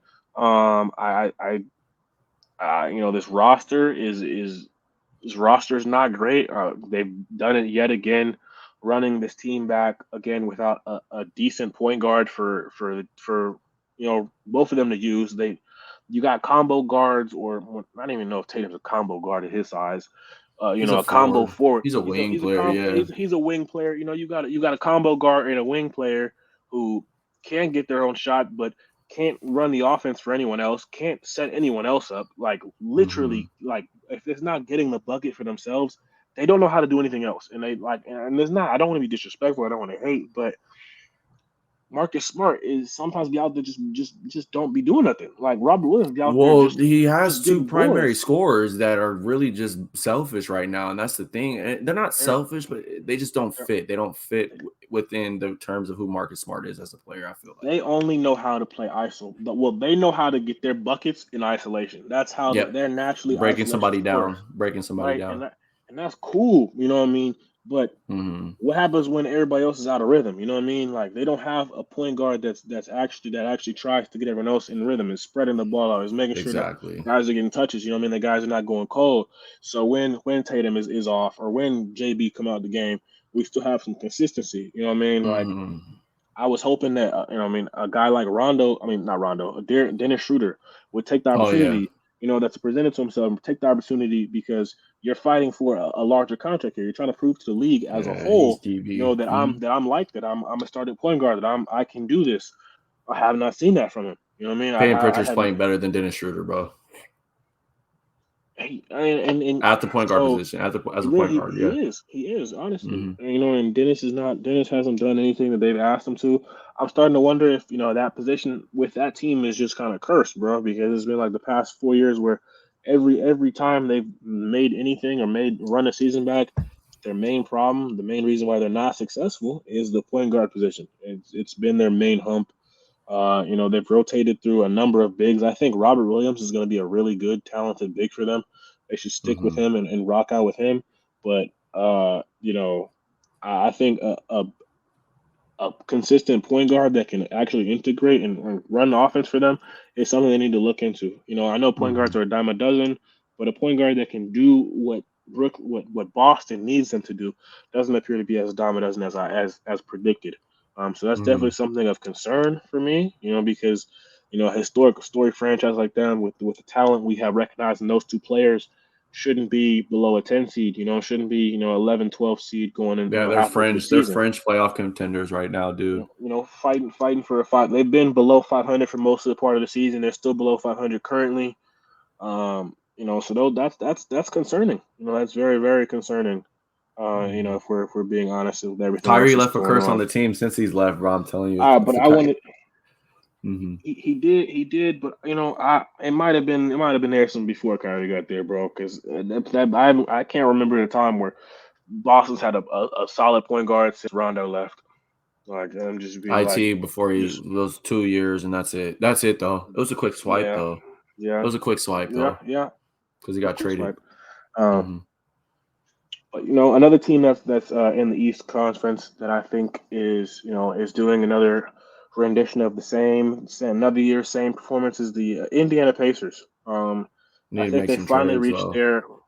This roster is not great. They've done it yet again, running this team back again without a decent point guard for both of them to use. you got combo guards, or I don't even know if Tatum's a combo guard at his size. He's a A combo forward. forward. He's a wing player. Yeah. He's a wing player. You got a combo guard and a wing player who can get their own shot, but can't run the offense for anyone else. Can't set anyone else up. Like Hmm. literally, like if it's not getting the bucket for themselves, they don't know how to do anything else. And they like, and there's not. I don't want to be disrespectful. I don't want to hate, but Marcus Smart is sometimes be out there just don't be doing nothing. Like Robert Williams be out there Well, he has just two getting primary boards. scorers that are really just selfish right now, and that's the thing. And they're not They're, selfish, but they just don't they're, fit. They don't fit within the terms of who Marcus Smart is as a player. I feel like. they only know how to play ISO. Well, they know how to get their buckets in isolation. That's how Yep, they're naturally breaking isolation somebody scorers, down, breaking somebody right? down. And that's cool. You know what I mean? But Hmm. what happens when everybody else is out of rhythm? You know what I mean? Like they don't have a point guard that actually tries to get everyone else in rhythm and spreading the ball out, is making sure that Exactly. guys are getting touches. You know what I mean? The guys are not going cold. So when Tatum is off, or when JB come out of the game, we still have some consistency. You know what I mean? Like Hmm. I was hoping that a guy like Rondo, I mean not Rondo, Dennis Schroeder would take the Oh yeah, opportunity, that's presented to himself, and take the opportunity because you're fighting for a larger contract here. You're trying to prove to the league as a yeah. He's whole, DB. Hmm. that I'm a starting point guard, I can do this. I have not seen that from him. You know what I mean? Payne I Pritchard's hadn't. playing better than Dennis Schroeder, bro. And At the point guard so position, as a point guard. Yeah. he is honestly, Hmm. and Dennis hasn't done anything that they've asked him to. I'm starting to wonder if that position with that team is just kind of cursed, bro, because it's been like the past 4 years where every time they've made anything or made run a season back, their main problem, the main reason why they're not successful, is the point guard position. It's been their main hump. They've rotated through a number of bigs. I think Robert Williams is going to be a really good, talented big for them. They should stick with Hmm. him and rock out with him. But I think a consistent point guard that can actually integrate and run the offense for them is something they need to look into. I know point guards Hmm. are a dime a dozen, but a point guard that can do what Boston needs them to do doesn't appear to be as a dime a dozen as predicted. So that's definitely Hmm. something of concern for me. Because a historic story franchise like them, with the talent we have recognized in those two players, shouldn't be below a 10 seed. Shouldn't be 11, 12 seed going in Yeah, halfway through the They're season. French playoff contenders right now, dude. Fighting for a fight. They've been below 500 for most of the part of the season. They're still below 500 currently. So that's concerning. That's very, very concerning. Hmm. If we're being honest with everything else Kyrie that's left a going curse on on. the team since he's left, bro. I'm telling you, it's But the I wanted hmm. he did, but it might have been there some before Kyrie got there, bro. Because I can't remember a time where Boston's had a solid point guard since Rondo left. Like I'm just being like, IT before he just those 2 years, and that's it. That's it though. It was a quick swipe yeah, though. It yeah, was a quick swipe yeah, though yeah. because he A got quick traded. swipe. Um, Hmm. but another team that's in the East Conference that I think is doing another rendition of the same another year same performance is the Indiana Pacers. I Need to think make some trades though.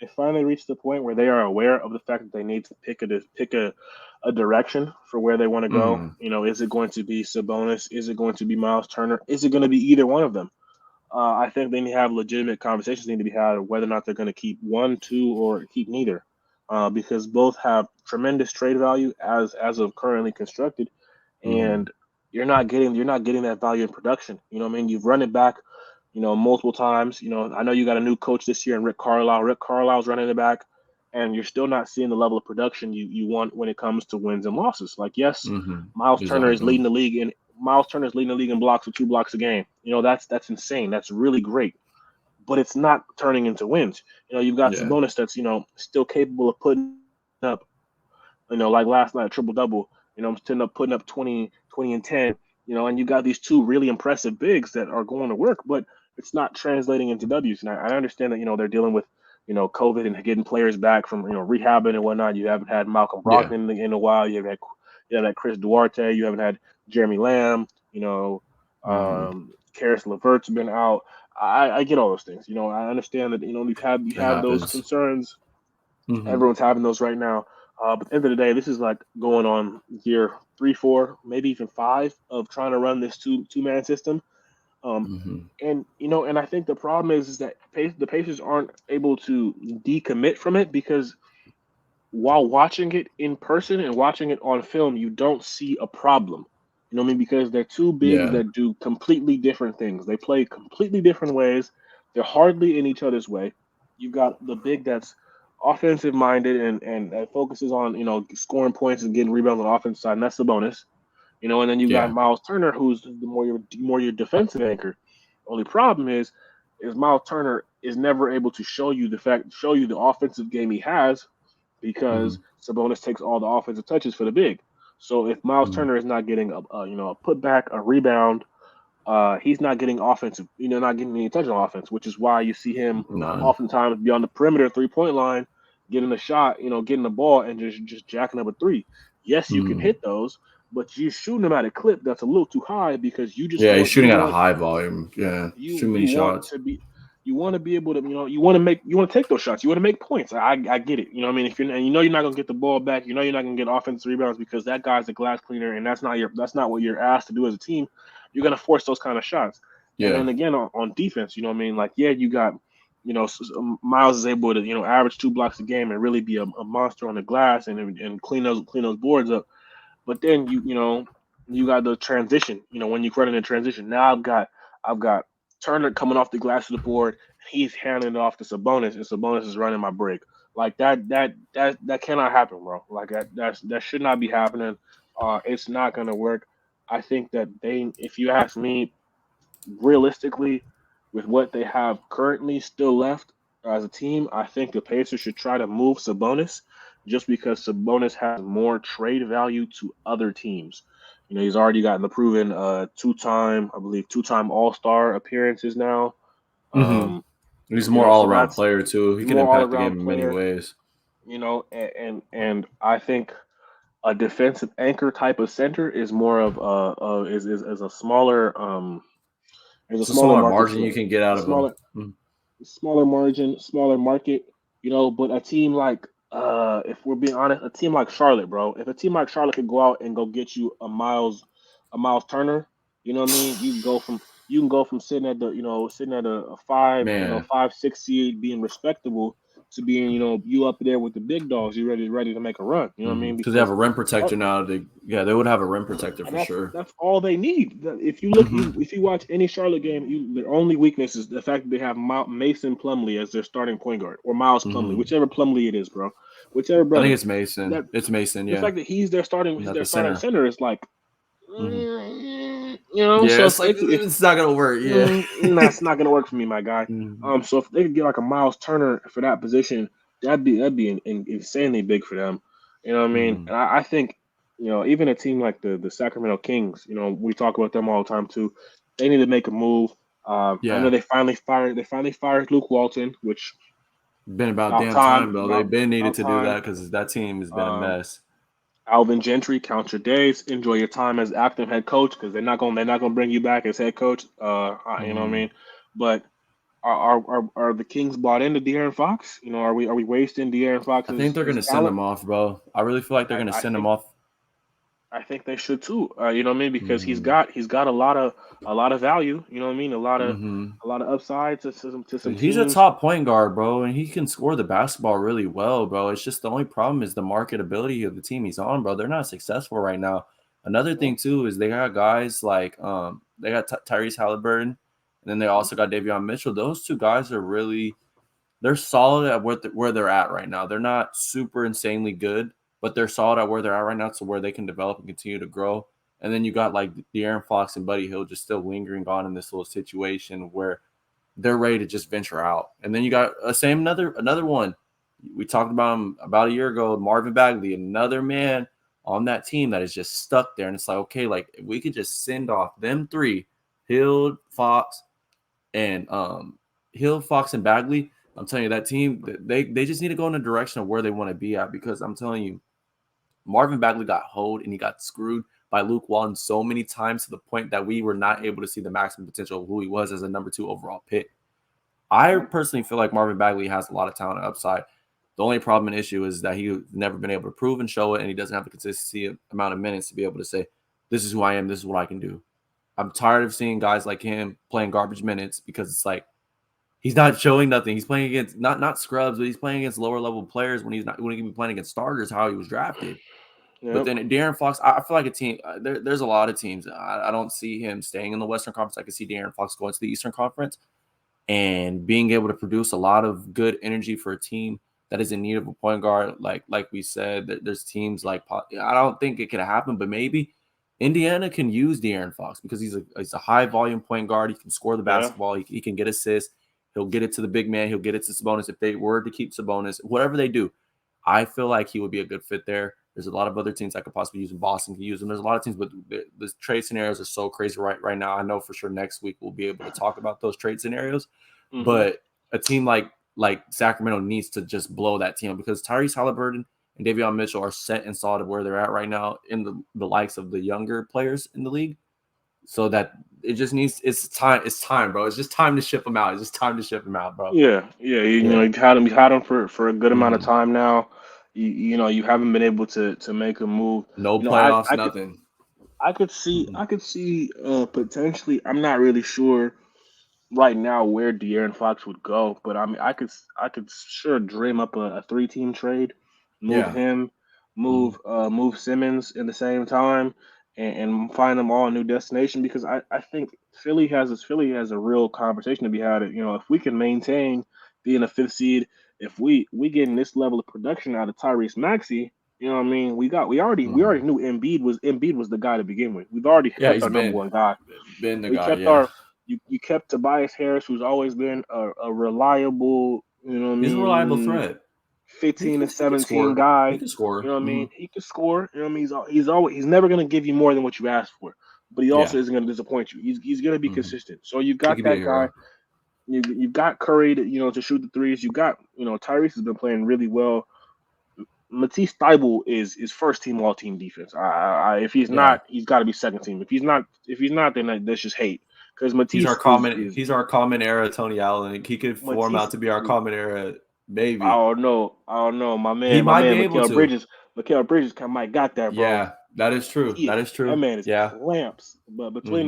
they finally reached the point where they are aware of the fact that they need to pick a direction for where they want to go. Hmm. Is it going to be Sabonis? Is it going to be Miles Turner? Is it going to be either one of them? I think they need to have legitimate conversations need to be had of whether or not they're going to keep one, two, or keep neither, because both have tremendous trade value as of currently constructed, Hmm. and you're not getting that value in production. You know what I mean? You've run it back, multiple times. I know you got a new coach this year, and Rick Carlisle. Rick Carlisle's running it back, and you're still not seeing the level of production you want when it comes to wins and losses. Like, yes, Hmm. Miles Turner is Exactly. leading the league in Miles Turner's leading the league in blocks with 2 blocks a game. That's insane. That's really great, but it's not turning into wins. You've got Yeah. Sabonis that's still capable of putting up, like last night, triple double. Putting up 20 and 10. And you got these two really impressive bigs that are going to work, but it's not translating into W's. And I understand that they're dealing with COVID and getting players back from rehabbing and whatnot. You haven't had Malcolm Yeah. Brogdon in a while. You haven't had Chris Duarte. You haven't had Jeremy Lamb. Hmm. Karis LeVert's been out. I get all those things. I understand that you It have those happens. concerns. Hmm. Everyone's having those right now. But at the end of the day, this is like going on year 3, 4, maybe even 5 of trying to run this two man system. Um, Mhm. and I think the problem is that the Pacers aren't able to decommit from it because while watching it in person and watching it on film, you don't see a problem. You know what I mean? Because they're two bigs Yeah. that do completely different things. They play completely different ways. They're hardly in each other's way. You've got the big that's offensive minded and that focuses on scoring points and getting rebounds on the offensive side, and that's the bonus. And then you got Yeah. Miles Turner, who's the more your defensive anchor. Only problem is Miles Turner is never able to show you the offensive game he has because Mhm. Sabonis takes all the offensive touches for the big. So if Miles Mhm. Turner is not getting a putback, a rebound, he's not getting offensive, not getting any touch on offense, which is why you see him None. oftentimes be on the perimeter 3 point line, getting a shot, getting the ball and just jacking up a three. Yes, you can Mhm. hit those, but you're shooting them at a clip that's a little too high because Yeah, he's shooting at a high volume. Yeah, too you many want shots. to be you want to be able to you want to take those shots. You want to make points. I get it. You know what I mean? If you're and you're not gonna get the ball back, you're not gonna get offensive rebounds because that guy's a glass cleaner and that's not what you're asked to do as a team. You're gonna force those kind of shots. And Yeah. then again on defense, you know what I mean? Like yeah, you got Miles is able to average 2 blocks a game and really be a monster on the glass and clean those boards up. But then you got the transition. When you run in a transition, now I've got Turner coming off the glass of the board. He's handing it off to Sabonis, and Sabonis is running my break. Like that cannot happen, bro. Like that should not be happening. It's not gonna work. I think that if you ask me, realistically, with what they have currently still left as a team, I think the Pacers should try to move Sabonis just because Sabonis has more trade value to other teams. He's already gotten the proven I believe, two-time All-Star appearances now. Mhm. Um, He's a more all so around that's player too. He can more impact the all-around game in many player, ways. and I think a defensive anchor type of center is more of is a smaller there's a It's a smaller smaller market margin you for can get out a of him. smaller smaller margin, smaller market, but a team like if we're being honest, a team like Charlotte, bro. If a team like Charlotte could go out and go get you a Miles Turner, you know what I mean? You can go from sitting at a five, Man, 5, 6 seed being respectable to being, you up there with the big dogs, you ready to make a run. You know what I mean? because they have Because a rim protector now. Yeah, they would have a rim protector and for that's sure. that's all they need. If you look, Mhm. if you watch any Charlotte game, their only weakness is the fact that they have Mason Plumlee as their starting point guard, or Miles Plumlee, Mhm. whichever Plumlee it is, bro, whichever I think brother. it's Mason. That It's Mason. the Yeah, fact that he's at their the starting center. center is like, Mhm. so Yeah, if it's like they could, if it's not gonna work. Yeah. that's not gonna work for me, my guy. Mhm. So if they could get like a Miles Turner for that position, that'd be insanely big for them. You know what I mean? Mhm. And I think even a team like the Sacramento Kings, we talk about them all the time too. They need to make a move. I know Yeah, they finally fired Luke Walton, which been about about damn time, time though. They've about been needed about to do time. that because that team has been a Um, mess. Alvin Gentry, count your days. Enjoy your time as active head coach because they're not gonna bring you back as head coach. You know what I Mhm. mean? But are the Kings bought into De'Aaron Fox? Are we wasting De'Aaron I think Fox's they're his gonna send talent? him off, bro. I really feel like they're I, gonna I send him think off. I think they should too. You know what I mean? Because he's Mhm. got he's got a lot of value. You know what I mean? A lot of Mhm. a lot of upside to some He's a teams. top point guard, bro, and he can score the basketball really well, bro. It's just the only problem is the marketability of the team he's on, bro. They're not successful right now. Another Yep. thing too is they got guys like they got Tyrese Halliburton, and then they Mhm. also got Davion Mitchell. Those two guys are really they're solid at where they're at right now. They're not super insanely good, but they're solid at where they're at right now, to where they can develop and continue to grow. And then you got like De'Aaron Fox and Buddy Hill just still lingering on in this little situation where they're ready to just venture out. And then you got same another one. We talked about him about a year ago, Marvin Bagley, another man on that team that is just stuck there. And it's like, okay, like if we could just send off them three, Hill, Fox, and Fox and Bagley. I'm telling you, that team, they just need to go in the direction of where they want to be at, because I'm telling you, Marvin Bagley got hoed and he got screwed by Luke Walton so many times to the point that we were not able to see the maximum potential of who he was as a number 2 overall pick. I Yep. personally feel like Marvin Bagley has a lot of talent and upside. The only problem and issue is that he's never been able to prove and show it, and he doesn't have the consistency amount of minutes to be able to say, "This is who I am. This is what I can do." I'm tired of seeing guys like him playing garbage minutes because it's like he's not showing nothing. He's playing against not scrubs, but he's playing against lower level players when he can be playing against starters. How he was drafted. But Yep. then De'Aaron Fox, I feel like a team. There's a lot of teams. I don't see him staying in the Western Conference. I can see De'Aaron Fox going to the Eastern Conference and being able to produce a lot of good energy for a team that is in need of a point guard. Like we said, there's teams like I don't think it could happen, but maybe Indiana can use De'Aaron Fox because he's a high volume point guard. He can score the Yeah. basketball. He can get assists. He'll get it to the big man. He'll get it to Sabonis if they were to keep Sabonis. Whatever they do, I feel like he would be a good fit there. There's a lot of other teams that could possibly use him. Boston can use him. There's a lot of teams, but the trade scenarios are so crazy right now. I know for sure next week we'll be able to talk about those trade scenarios. Mm-hmm. But a team like Sacramento needs to just blow that team because Tyrese Halliburton and Davion Mitchell are set and solid where they're at right now in the likes of the younger players in the league. So that it just needs it's time, bro. It's just time to ship them out. It's just time to ship them out, bro. Yeah, yeah. Yeah. You've had him for a good amount of Mm-hmm. time now. You haven't been able to make a move. No You know, I playoffs, I could nothing. I could see Mm-hmm. I could see potentially. I'm not really sure right now where De'Aaron Fox would go, but I mean, I could sure dream up a 3-team trade, move Yeah. him, Mm-hmm. move Simmons in the same time, and find them all a new destination because I think Philly has a real conversation to be had. If we can maintain being a fifth seed, if we getting this level of production out of Tyrese Maxey. You know what I mean? We already Mm-hmm. knew Embiid was the guy to begin with. We've already Yeah, kept he's our number one guy. been the We guy. kept Yeah, our you kept Tobias Harris, who's always been a reliable, he's a reliable threat. He 15 can and he can 17 score. He guy. can score. Mm-hmm. He can score. He's never gonna give you more than what you asked for, but he Yeah. also isn't gonna disappoint you. He's gonna be Mm-hmm. consistent. So you He got could be a that guy. hero. You've got Curry to shoot the threes. You got Tyrese has been playing really well. Matisse Thybulle is first team all team defense. If he's Yeah. not, he's got to be second team. If he's not, then that's just hate because Matisse is He's our common era Tony Allen. He could form out Matisse. to be our common era, I maybe. don't know. I don't know. He My might be man, able to. Mikal Bridges, might got that, bro. Yeah, that is true. Yeah, That is that true. man is Yeah. clamps. But Mm-hmm.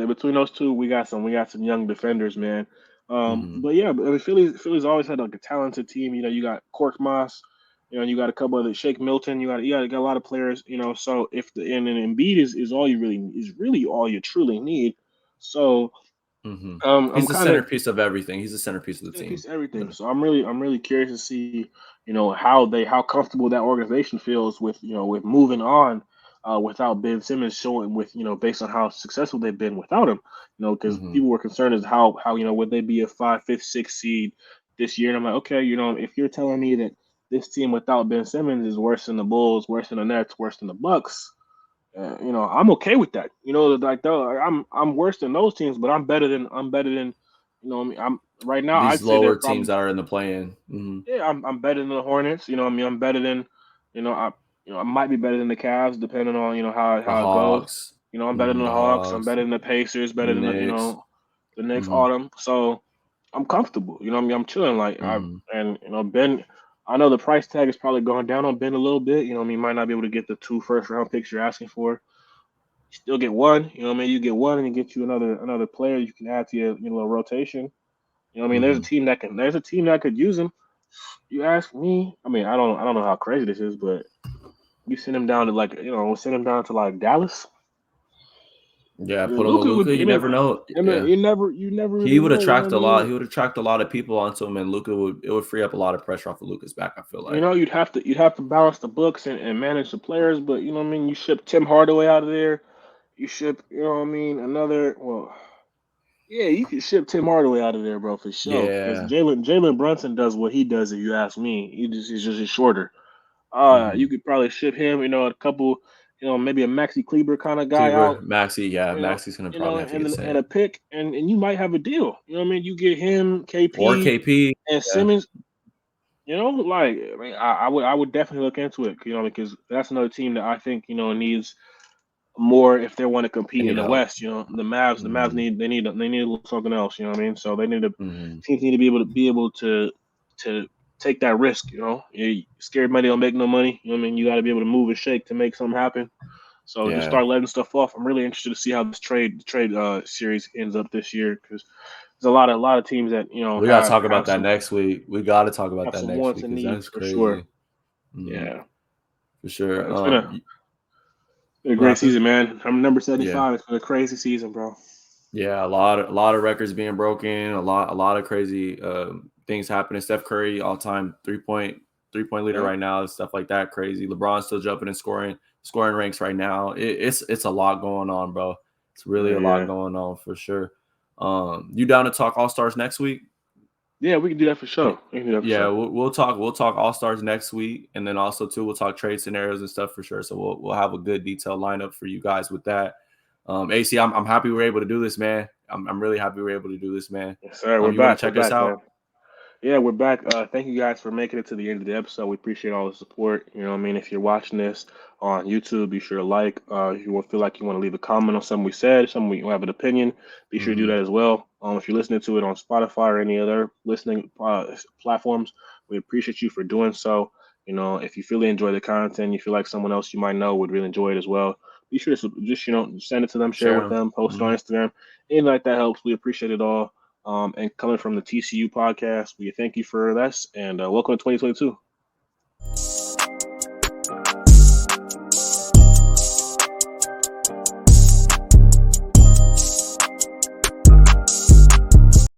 between those two, we got some young defenders, man. Mm-hmm. But yeah, but I mean, Philly's always had like a talented team. You got Cork Moss, you got a couple of the Shake Milton. You got a lot of players. So if and Embiid is all you really is really all you truly need. So Mm-hmm. I'm He's the kind of centerpiece of everything. He's the centerpiece of the a piece team. of everything. Yeah. So I'm really curious to see, how comfortable that organization feels with moving on, without Ben Simmons showing based on how successful they've been without him. Because Mm-hmm. people were concerned as how would they be a 5th, 5th, 6th seed this year, and I'm like, okay, if you're telling me that this team without Ben Simmons is worse than the Bulls, worse than the Nets, worse than the Bucks. I'm okay with that. Like though I'm worse than those teams, but I'm better than. What I mean, I'm right now. These I'd say they're lower teams probably that are in the play-in. Mm-hmm. yeah. I'm better than the Hornets. What I mean, I'm better than I I might be better than the Cavs depending on The how it goes. Hawks. I'm better than Mm-hmm. the The Hawks. I'm Hawks. better than the Pacers. The Better than Knicks. the next Mm-hmm. autumn. So I'm comfortable. What I mean, I'm chilling. Like Mm-hmm. and Ben. I know the price tag is probably going down on Ben a little bit. What I mean, might not be able to get the 2 first-round picks you're asking for. You still get one. What I mean, you get one and it gets you another player you can add to your little rotation. What I mean, Mm-hmm. there's a team that could use him. You ask me. I mean, I don't know how crazy this is, but you send him down to send him down to like Dallas. Yeah, Yeah, put him with Luca would. Luca. You never know. I mean, Yeah. you never He really would know. What I attract a lot. mean? He would attract a lot of people onto him, and it would free up a lot of pressure off of Luca's back. I feel like. You'd have to balance the books and manage the players, but what I mean. You ship Tim Hardaway out of there. You ship. What I mean. Another. Well, yeah, you can ship Tim Hardaway out of there, bro, for sure. Because Yeah. Jalen Brunson does what he does. If you ask me, he's just shorter. Mm-hmm. You could probably ship him, a couple, maybe a Maxi Kleber kind of guy Kleber, out, Maxi. Yeah, you know, Maxi's gonna probably have to get and sent a pick, and you might have a deal. You know what I mean? You get him, or KP, KP. and Yeah. Simmons. Like I mean, I would definitely look into it. Because that's another team that I think needs more if they want to They compete in need the help. West. The Mavs Mm-hmm. need a little something else. You know what I mean? So they need to Mm-hmm. teams need to be able to take that risk. Scared money don't make no money. I mean? You got to be able to move and shake to make something happen. So just Yeah, start letting stuff off. I'm really interested to see how this trade series ends up this year because there's a lot of teams that we gotta talk about have that some next week. We gotta talk about have that some next wants week and because needs that's for sure. crazy. Hmm. Yeah, For sure. it's been a What great happened? season, man. I'm number Yeah. 75. It's been a crazy season, bro. Yeah, a lot of records being broken, a lot of crazy things happening. Steph Curry, all time three point leader Yeah, right now, stuff like that. Crazy. LeBron's still jumping and scoring ranks right now. It's a lot going on, bro. It's really yeah, a lot yeah. going on for sure. You down to talk All Stars next week? Yeah, we can do that for Y- sure. We can do that for Yeah, sure. we'll talk All Stars next week, and then also too we'll talk trade scenarios and stuff for sure. So we'll have a good detailed lineup for you guys with that. AC, I'm happy we're able to do this, man. I'm really happy we're able to do this, man. Yes, sir. We're You want back. to We're check us back, man. out? Yeah, we're back. Thank you guys for making it to the end of the episode. We appreciate all the support. You know what I mean? If you're watching this on YouTube, be sure to like. If you feel like you want to leave a comment on something we said, something we have an opinion, be sure to do Hmm. that as well. If you're listening to it on Spotify or any other listening platforms, we appreciate you for doing so. If you really enjoy the content, you feel like someone else you might know would really enjoy it as well, be sure to just send it to them, share it Share with them. them, post it on Hmm. Instagram. Anything like that helps. We appreciate it all. And coming from the TCU podcast, we thank you for this and welcome to 2022.